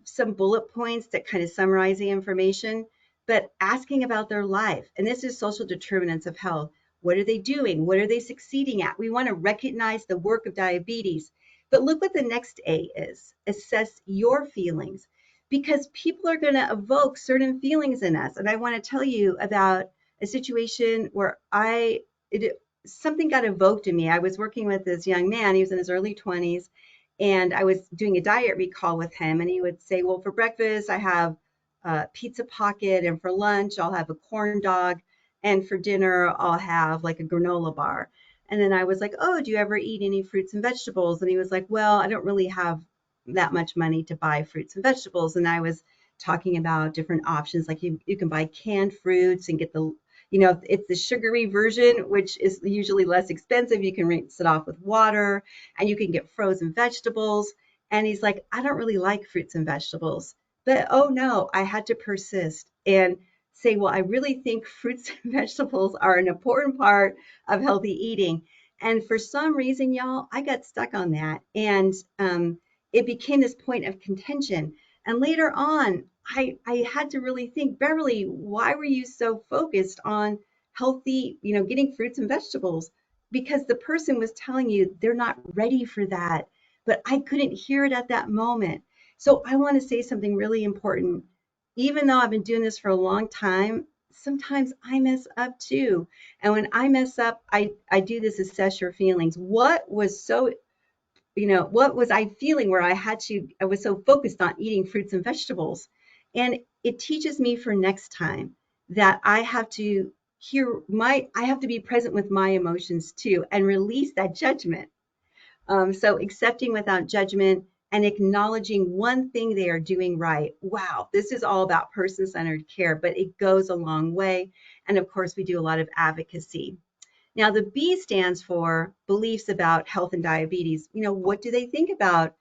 some bullet points that kind of summarize the information, but asking about their life. And this is social determinants of health. What are they doing? What are they succeeding at? We want to recognize the work of diabetes. But look what the next A is. Assess your feelings, because people are going to evoke certain feelings in us. And I want to tell you about a situation where something got evoked in me. I was working with this young man. He was in his early 20s, and I was doing a diet recall with him. And he would say, well, for breakfast, I have a pizza pocket, and for lunch, I'll have a corn dog, and for dinner, I'll have like a granola bar. And then I was like, oh, do you ever eat any fruits and vegetables? And he was like, well, I don't really have that much money to buy fruits and vegetables. And I was talking about different options, like you can buy canned fruits and get it's the sugary version, which is usually less expensive. You can rinse it off with water, and you can get frozen vegetables. And he's like, I don't really like fruits and vegetables. But oh no, I had to persist and say, well, I really think fruits and vegetables are an important part of healthy eating. And for some reason, y'all, I got stuck on that. And it became this point of contention. And later on, I had to really think, Beverly, why were you so focused on healthy, getting fruits and vegetables? Because the person was telling you they're not ready for that. But I couldn't hear it at that moment. So I want to say something really important. Even though I've been doing this for a long time, sometimes I mess up too. And when I mess up, I do this assess your feelings. What was I feeling where I was so focused on eating fruits and vegetables? And it teaches me for next time that I have to I have to be present with my emotions too and release that judgment. So accepting without judgment and acknowledging one thing they are doing right. Wow, this is all about person-centered care, but it goes a long way. And of course, we do a lot of advocacy. Now, the B stands for beliefs about health and diabetes. What do they think about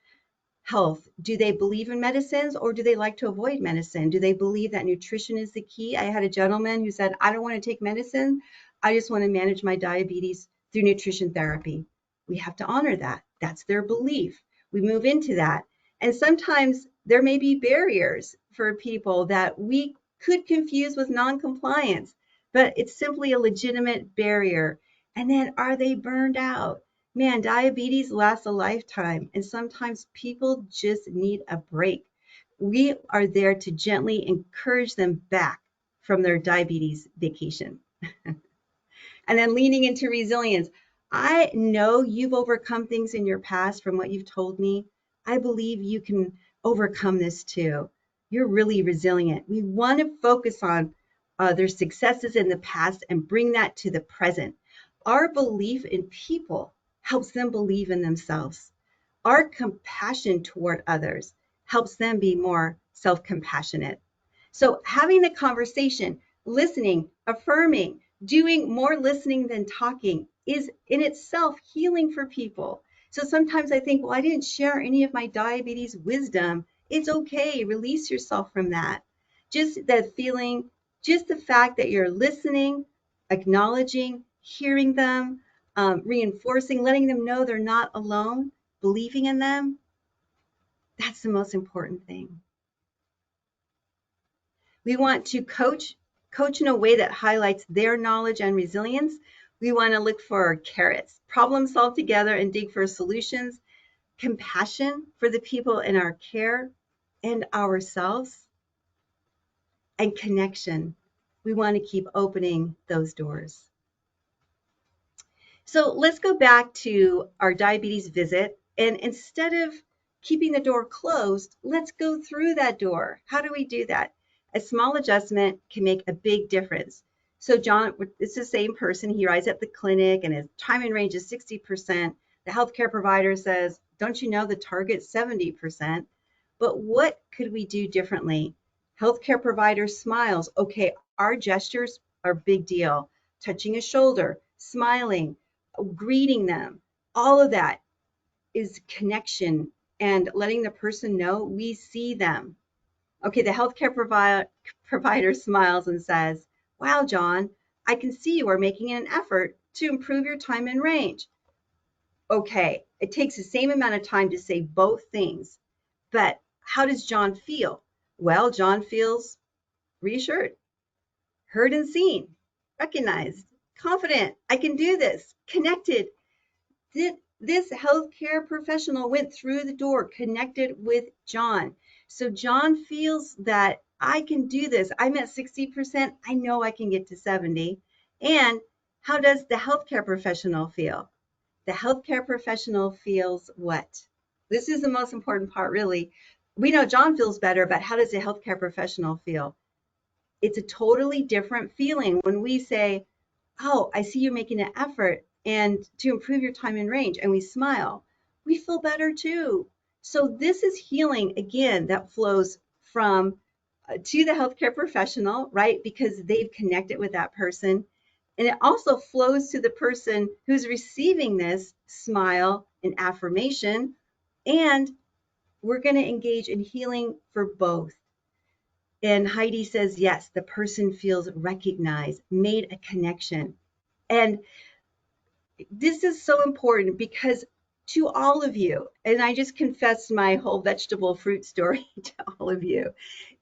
health? Do they believe in medicines, or do they like to avoid medicine? Do they believe that nutrition is the key? I had a gentleman who said, I don't want to take medicine. I just want to manage my diabetes through nutrition therapy. We have to honor that. That's their belief. We move into that. And sometimes there may be barriers for people that we could confuse with non-compliance, but it's simply a legitimate barrier. And then are they burned out? Man, diabetes lasts a lifetime, and sometimes people just need a break. We are there to gently encourage them back from their diabetes vacation. And then leaning into resilience. I know you've overcome things in your past from what you've told me. I believe you can overcome this too. You're really resilient. We want to focus on their successes in the past and bring that to the present. Our belief in people helps them believe in themselves. Our compassion toward others helps them be more self compassionate. So, having the conversation, listening, affirming, doing more listening than talking is in itself healing for people. So sometimes I think, well, I didn't share any of my diabetes wisdom. It's okay. Release yourself from that. Just that feeling, just the fact that you're listening, acknowledging, hearing them, reinforcing, letting them know they're not alone, believing in them. That's the most important thing. We want to coach in a way that highlights their knowledge and resilience. We want to look for carrots, problem solve together and dig for solutions, compassion for the people in our care and ourselves, and connection. We want to keep opening those doors. So let's go back to our diabetes visit. And instead of keeping the door closed, let's go through that door. How do we do that? A small adjustment can make a big difference. So John, it's the same person. He arrives at the clinic and his time in range is 60%. The healthcare provider says, don't you know the target's 70%? But what could we do differently? Healthcare provider smiles. Okay, our gestures are a big deal. Touching a shoulder, smiling, greeting them, all of that is connection and letting the person know we see them. Okay, the healthcare provider smiles and says, wow, John, I can see you are making an effort to improve your time in range. Okay, it takes the same amount of time to say both things, but how does John feel? Well, John feels reassured, heard and seen, recognized, confident. I can do this, connected. This healthcare professional went through the door, connected with John. So John feels that I can do this. I'm at 60%. I know I can get to 70. And how does the healthcare professional feel? The healthcare professional feels what? This is the most important part, really. We know John feels better, but how does the healthcare professional feel? It's a totally different feeling when we say, oh, I see you're making an effort and to improve your time in range, and we smile. We feel better too. So this is healing again that flows from to the healthcare professional, right? Because they've connected with that person. And it also flows to the person who's receiving this smile and affirmation. And we're going to engage in healing for both. And Heidi says, yes, the person feels recognized, made a connection. And this is so important because to all of you, and I just confessed my whole vegetable fruit story to all of you,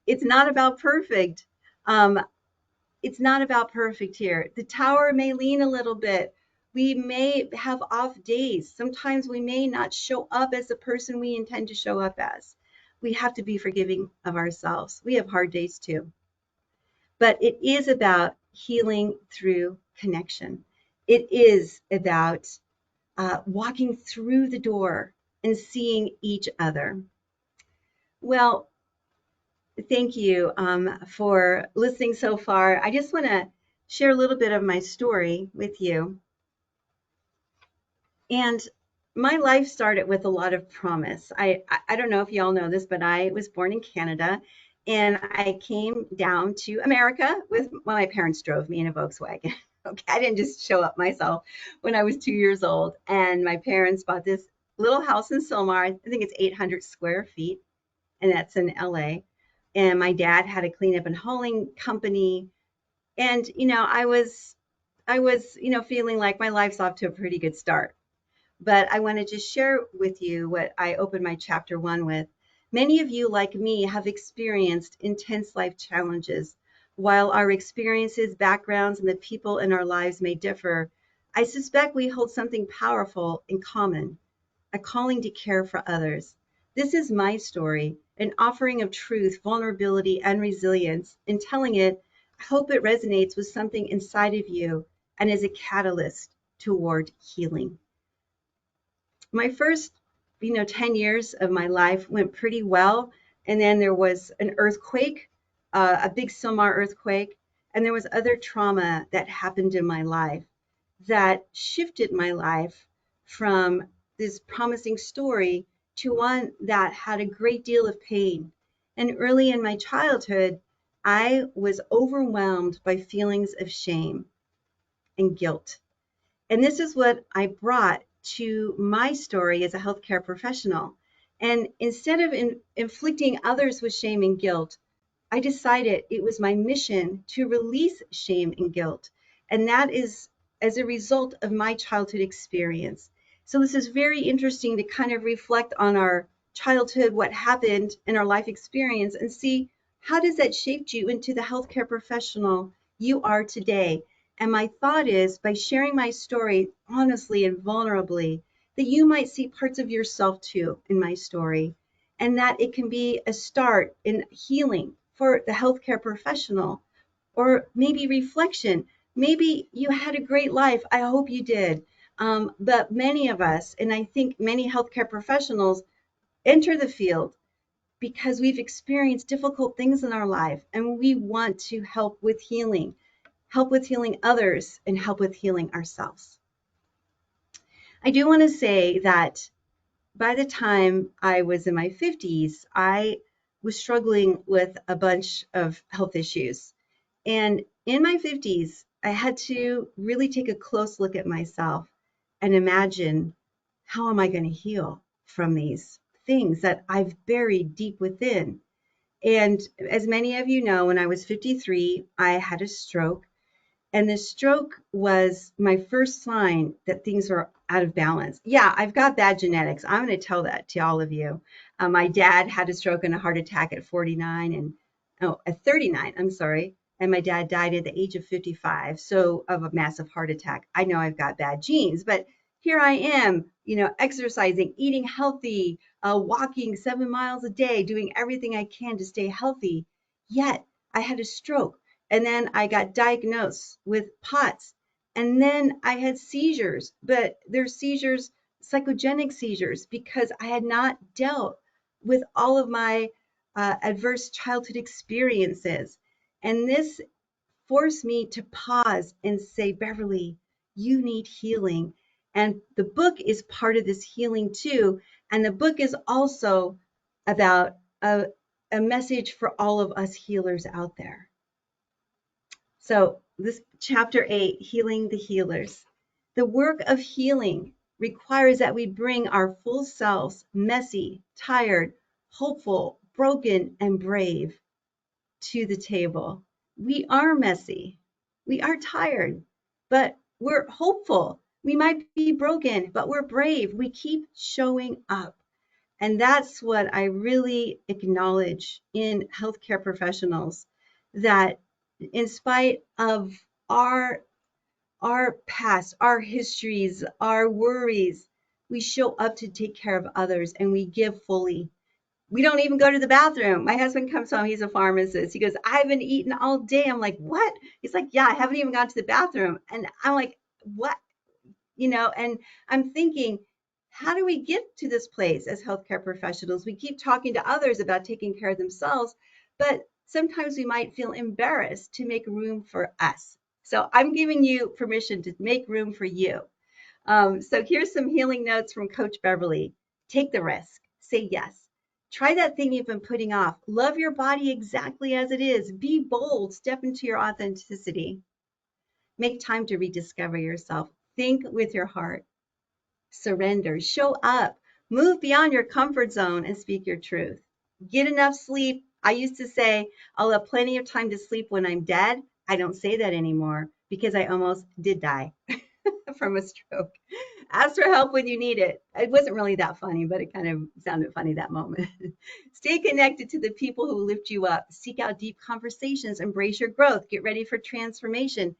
it's not about perfect. It's not about perfect here. The tower may lean a little bit. We may have off days. Sometimes we may not show up as the person we intend to show up as. We have to be forgiving of ourselves. We have hard days too. But it is about healing through connection. It is about walking through the door and seeing each other. Well, thank you for listening so far. I just want to share a little bit of my story with you. And my life started with a lot of promise. I don't know if y'all know this, but I was born in Canada and I came down to America with, well, my parents drove me in a Volkswagen. Okay, I didn't just show up myself when I was 2 years old. And my parents bought this little house in Sylmar. I think it's 800 square feet, and that's in LA. And my dad had a cleanup and hauling company. And, you know, I was I was, feeling like my life's off to a pretty good start. But I want to just share with you what I opened my chapter 1 with. Many of you, like me, have experienced intense life challenges. While our experiences, backgrounds, and the people in our lives may differ, I suspect we hold something powerful in common, a calling to care for others. This is my story, an offering of truth, vulnerability, and resilience. In telling it, I hope it resonates with something inside of you and is a catalyst toward healing. My first 10 years of my life went pretty well, and then there was an earthquake, a big Silmar earthquake, and there was other trauma that happened in my life that shifted my life from this promising story to one that had a great deal of pain. And early in my childhood, I was overwhelmed by feelings of shame and guilt. And this is what I brought to my story as a healthcare professional. And instead of inflicting others with shame and guilt, I decided it was my mission to release shame and guilt. And that is as a result of my childhood experience. So this is very interesting to kind of reflect on our childhood, what happened in our life experience, and see how does that shape you into the healthcare professional you are today. And my thought is by sharing my story honestly and vulnerably, that you might see parts of yourself too in my story, and that it can be a start in healing for the healthcare professional, or maybe reflection. Maybe you had a great life. I hope you did. But many of us, and I think many healthcare professionals, enter the field because we've experienced difficult things in our life and we want to help with healing others, and help with healing ourselves. I do want to say that by the time I was in my 50s, I was struggling with a bunch of health issues. And in my 50s, I had to really take a close look at myself and imagine, how am I going to heal from these things that I've buried deep within? And as many of you know, when I was 53, I had a stroke. And the stroke was my first sign that things were out of balance. Yeah, I've got bad genetics. I'm going to tell that to all of you. My dad had a stroke and a heart attack at 49 and at 39, I'm sorry. And my dad died at the age of 55, so of a massive heart attack. I know I've got bad genes, but here I am, exercising, eating healthy, walking 7 miles a day, doing everything I can to stay healthy. Yet I had a stroke. And then I got diagnosed with POTS. And then I had seizures, but they're seizures, psychogenic seizures, because I had not dealt with all of my adverse childhood experiences. And this forced me to pause and say, Beverly, you need healing. And the book is part of this healing too. And the book is also about a message for all of us healers out there. So this chapter 8, Healing the Healers. The work of healing requires that we bring our full selves, messy, tired, hopeful, broken, and brave, to the table. We are messy. We are tired, but we're hopeful. We might be broken, but we're brave. We keep showing up. And that's what I really acknowledge in healthcare professionals, that in spite of our our past, our histories, our worries, we show up to take care of others and we give fully. We don't even go to the bathroom. My husband comes home, he's a pharmacist. He goes, I haven't eaten all day. I'm like, what? He's like, yeah, I haven't even gone to the bathroom. And I'm like, what? And I'm thinking, how do we get to this place as healthcare professionals? We keep talking to others about taking care of themselves, but sometimes we might feel embarrassed to make room for us. So I'm giving you permission to make room for you. So here's some healing notes from Coach Beverly. Take the risk. Say yes. Try that thing you've been putting off. Love your body exactly as it is. Be bold. Step into your authenticity. Make time to rediscover yourself. Think with your heart. Surrender. Show up. Move beyond your comfort zone and speak your truth. Get enough sleep. I used to say, I'll have plenty of time to sleep when I'm dead. I don't say that anymore because I almost did die from a stroke. Ask for help when you need it. It wasn't really that funny, but it kind of sounded funny that moment. Stay connected to the people who lift you up. Seek out deep conversations. Embrace your growth. Get ready for transformation.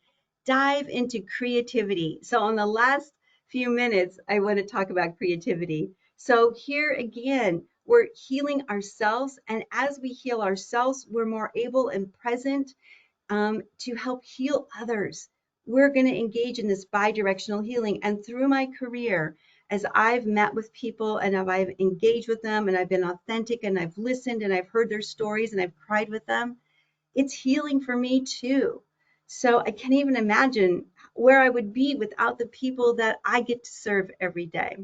Dive into creativity. So, in the last few minutes, I want to talk about creativity. So, here again, we're healing ourselves. And as we heal ourselves, we're more able and present to help heal others. We're going to engage in this bi-directional healing. And through my career, as I've met with people and I've engaged with them and I've been authentic and I've listened and I've heard their stories and I've cried with them, it's healing for me too. So I can't even imagine where I would be without the people that I get to serve every day.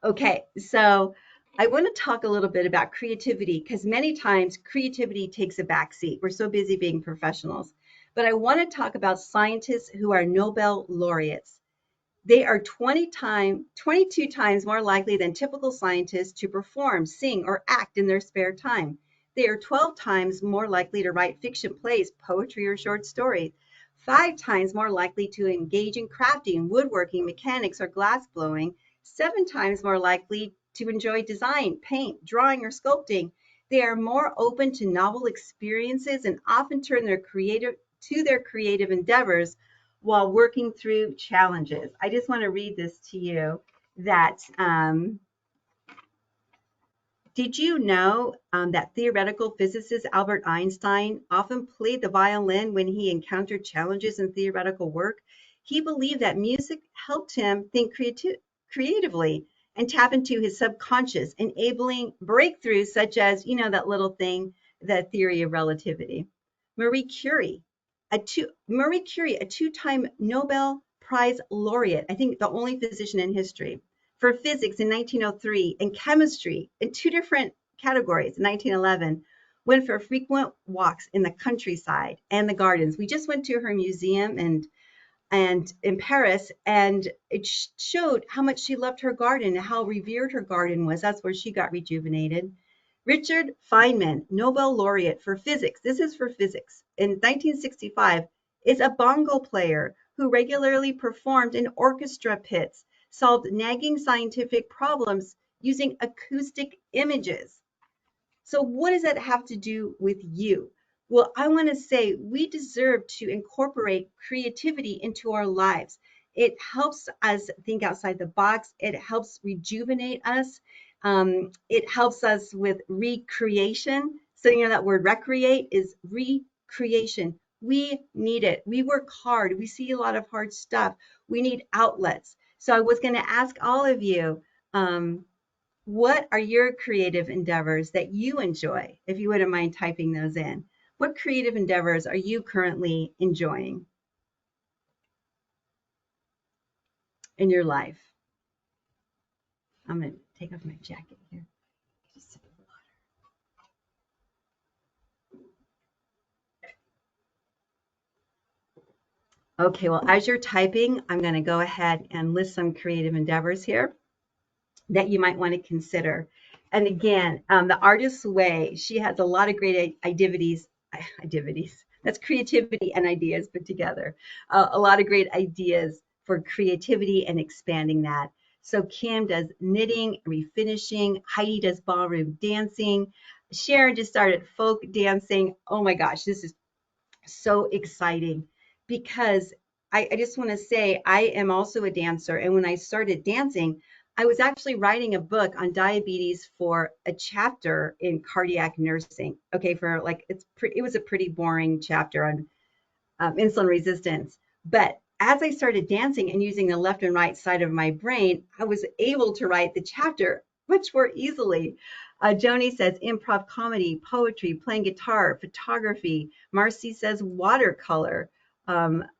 Okay, so I want to talk a little bit about creativity because many times creativity takes a backseat. We're so busy being professionals. But I want to talk about scientists who are Nobel laureates. They are 22 times more likely than typical scientists to perform, sing, or act in their spare time. They are 12 times more likely to write fiction plays, poetry, or short stories. 5 times more likely to engage in crafting, woodworking, mechanics, or glass blowing. 7 times more likely to enjoy design, paint, drawing, or sculpting. They are more open to novel experiences and often turn their creative endeavors while working through challenges. I just want to read this to you that did you know that theoretical physicist Albert Einstein often played the violin when he encountered challenges in theoretical work? He believed that music helped him think creatively and tap into his subconscious, enabling breakthroughs such as, that little thing, the theory of relativity. Marie Curie, a two-time Nobel Prize laureate, I think the only physician in history, for physics in 1903 and chemistry in two different categories in 1911, went for frequent walks in the countryside and the gardens. We just went to her museum and in Paris, and it showed how much she loved her garden and how revered her garden was. That's where she got rejuvenated. Richard Feynman, Nobel laureate for physics, this is for physics, in 1965, is a bongo player who regularly performed in orchestra pits, solved nagging scientific problems using acoustic images. So what does that have to do with you? Well, I want to say we deserve to incorporate creativity into our lives. It helps us think outside the box. It helps rejuvenate us. It helps us with recreation. So, that word recreate is recreation. We need it. We work hard. We see a lot of hard stuff. We need outlets. So I was going to ask all of you, what are your creative endeavors that you enjoy? If you wouldn't mind typing those in. What creative endeavors are you currently enjoying in your life? I'm going to take off my jacket here. Okay, well, as you're typing, I'm going to go ahead and list some creative endeavors here that you might want to consider. And again, the Artist's Way, she has a lot of great activities. That's creativity and ideas put together. A lot of great ideas for creativity and expanding that. So Kim does knitting, refinishing. Heidi does ballroom dancing. Sharon just started folk dancing. Oh my gosh, this is so exciting because I just want to say I am also a dancer. And when I started dancing, I was actually writing a book on diabetes for a chapter in cardiac nursing. Okay, for like it was a pretty boring chapter on insulin resistance. But as I started dancing and using the left and right side of my brain, I was able to write the chapter much more easily. Joni says improv comedy, poetry, playing guitar, photography. Marcy says watercolor,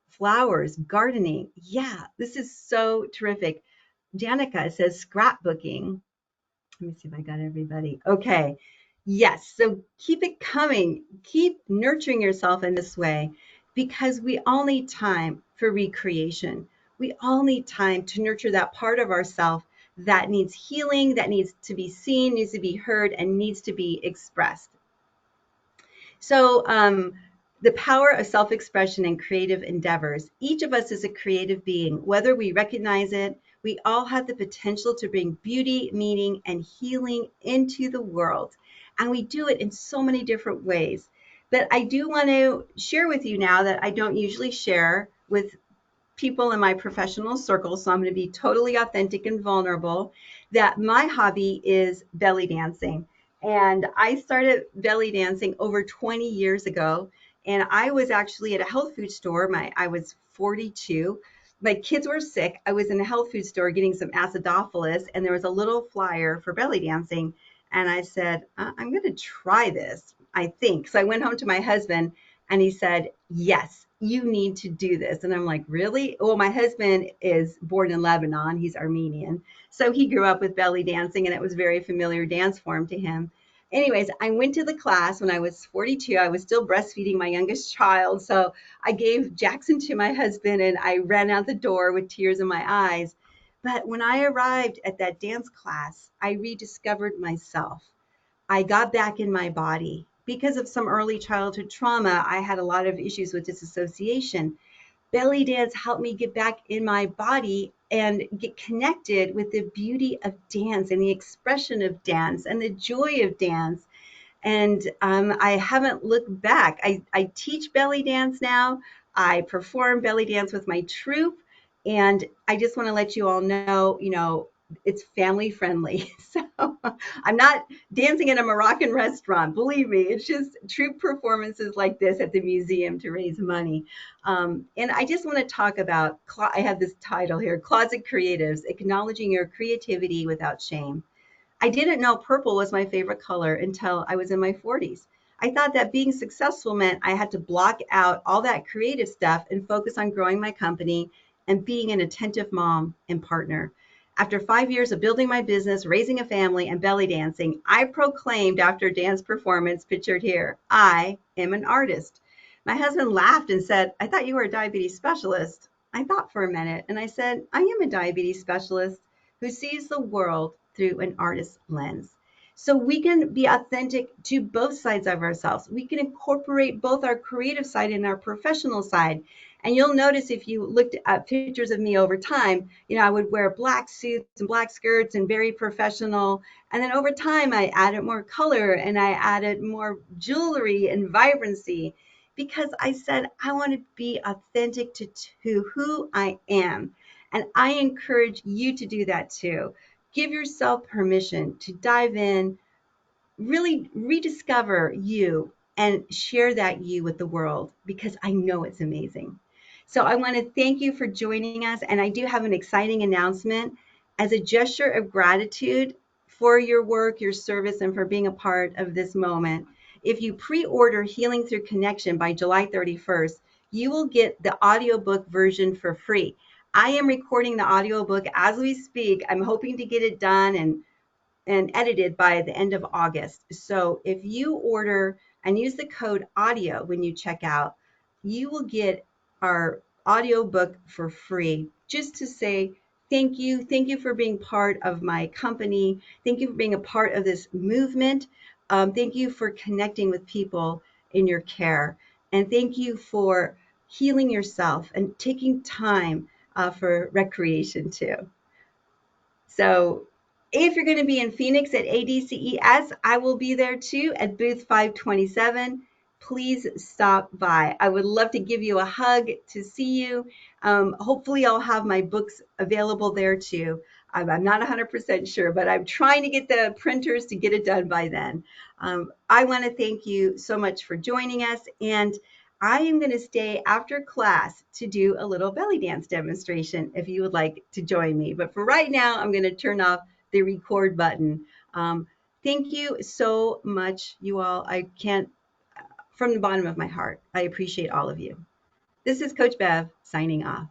flowers, gardening. Yeah, this is so terrific. Danica says scrapbooking. Let me see if I got everybody. Okay. Yes. So keep it coming. Keep nurturing yourself in this way because we all need time for recreation. We all need time to nurture that part of ourself that needs healing, that needs to be seen, needs to be heard, and needs to be expressed. So The power of self-expression and creative endeavors. Each of us is a creative being, whether we recognize it. We all have the potential to bring beauty, meaning, and healing into the world. And we do it in so many different ways. But I do want to share with you now that I don't usually share with people in my professional circle, so I'm going to be totally authentic and vulnerable, that my hobby is belly dancing. And I started belly dancing over 20 years ago. And I was actually at a health food store. I was 42. My kids were sick. I was in a health food store getting some acidophilus, and there was a little flyer for belly dancing. And I said, I'm going to try this, I think. So I went home to my husband and he said, yes, you need to do this. And I'm like, really? Well, my husband is born in Lebanon. He's Armenian. So he grew up with belly dancing and it was a very familiar dance form to him. Anyways, I went to the class when I was 42. I was still breastfeeding my youngest child. So I gave Jackson to my husband and I ran out the door with tears in my eyes. But when I arrived at that dance class, I rediscovered myself. I got back in my body. Because of some early childhood trauma, I had a lot of issues with disassociation. Belly dance helped me get back in my body and get connected with the beauty of dance and the expression of dance and the joy of dance. And I haven't looked back. I teach belly dance now. I perform belly dance with my troupe. And I just want to let you all know, it's family friendly. So I'm not dancing in a Moroccan restaurant. Believe me, it's just troupe performances like this at the museum to raise money. And I just want to talk about, I have this title here, Closet Creatives, Acknowledging Your Creativity Without Shame. I didn't know purple was my favorite color until I was in my 40s. I thought that being successful meant I had to block out all that creative stuff and focus on growing my company and being an attentive mom and partner. After 5 years of building my business, raising a family, and belly dancing, I proclaimed after a dance performance pictured here, I am an artist. My husband laughed and said, I thought you were a diabetes specialist. I thought for a minute and I said, I am a diabetes specialist who sees the world through an artist's lens. So we can be authentic to both sides of ourselves. We can incorporate both our creative side and our professional side. And you'll notice if you looked at pictures of me over time, I would wear black suits and black skirts and very professional. And then over time, I added more color and I added more jewelry and vibrancy because I said, I want to be authentic to who I am. And I encourage you to do that too. Give yourself permission to dive in, really rediscover you and share that you with the world because I know it's amazing. So I want to thank you for joining us. And I do have an exciting announcement as a gesture of gratitude for your work, your service, and for being a part of this moment. If you pre-order Healing Through Connection by July 31st, you will get the audiobook version for free. I am recording the audiobook as we speak. I'm hoping to get it done and edited by the end of August. So if you order and use the code audio when you check out, you will get our audiobook for free just to say thank you. Thank you for being part of my company. Thank you for being a part of this movement. Thank you for connecting with people in your care. And thank you for healing yourself and taking time for recreation too. So if you're going to be in Phoenix at ADCES, I will be there too at booth 527. Please stop by. I would love to give you a hug to see you. Hopefully, I'll have my books available there too. I'm not 100% sure, but I'm trying to get the printers to get it done by then. I want to thank you so much for joining us. And I am going to stay after class to do a little belly dance demonstration if you would like to join me. But for right now, I'm going to turn off the record button. Thank you so much, you all. I can't, from the bottom of my heart, I appreciate all of you. This is Coach Bev signing off.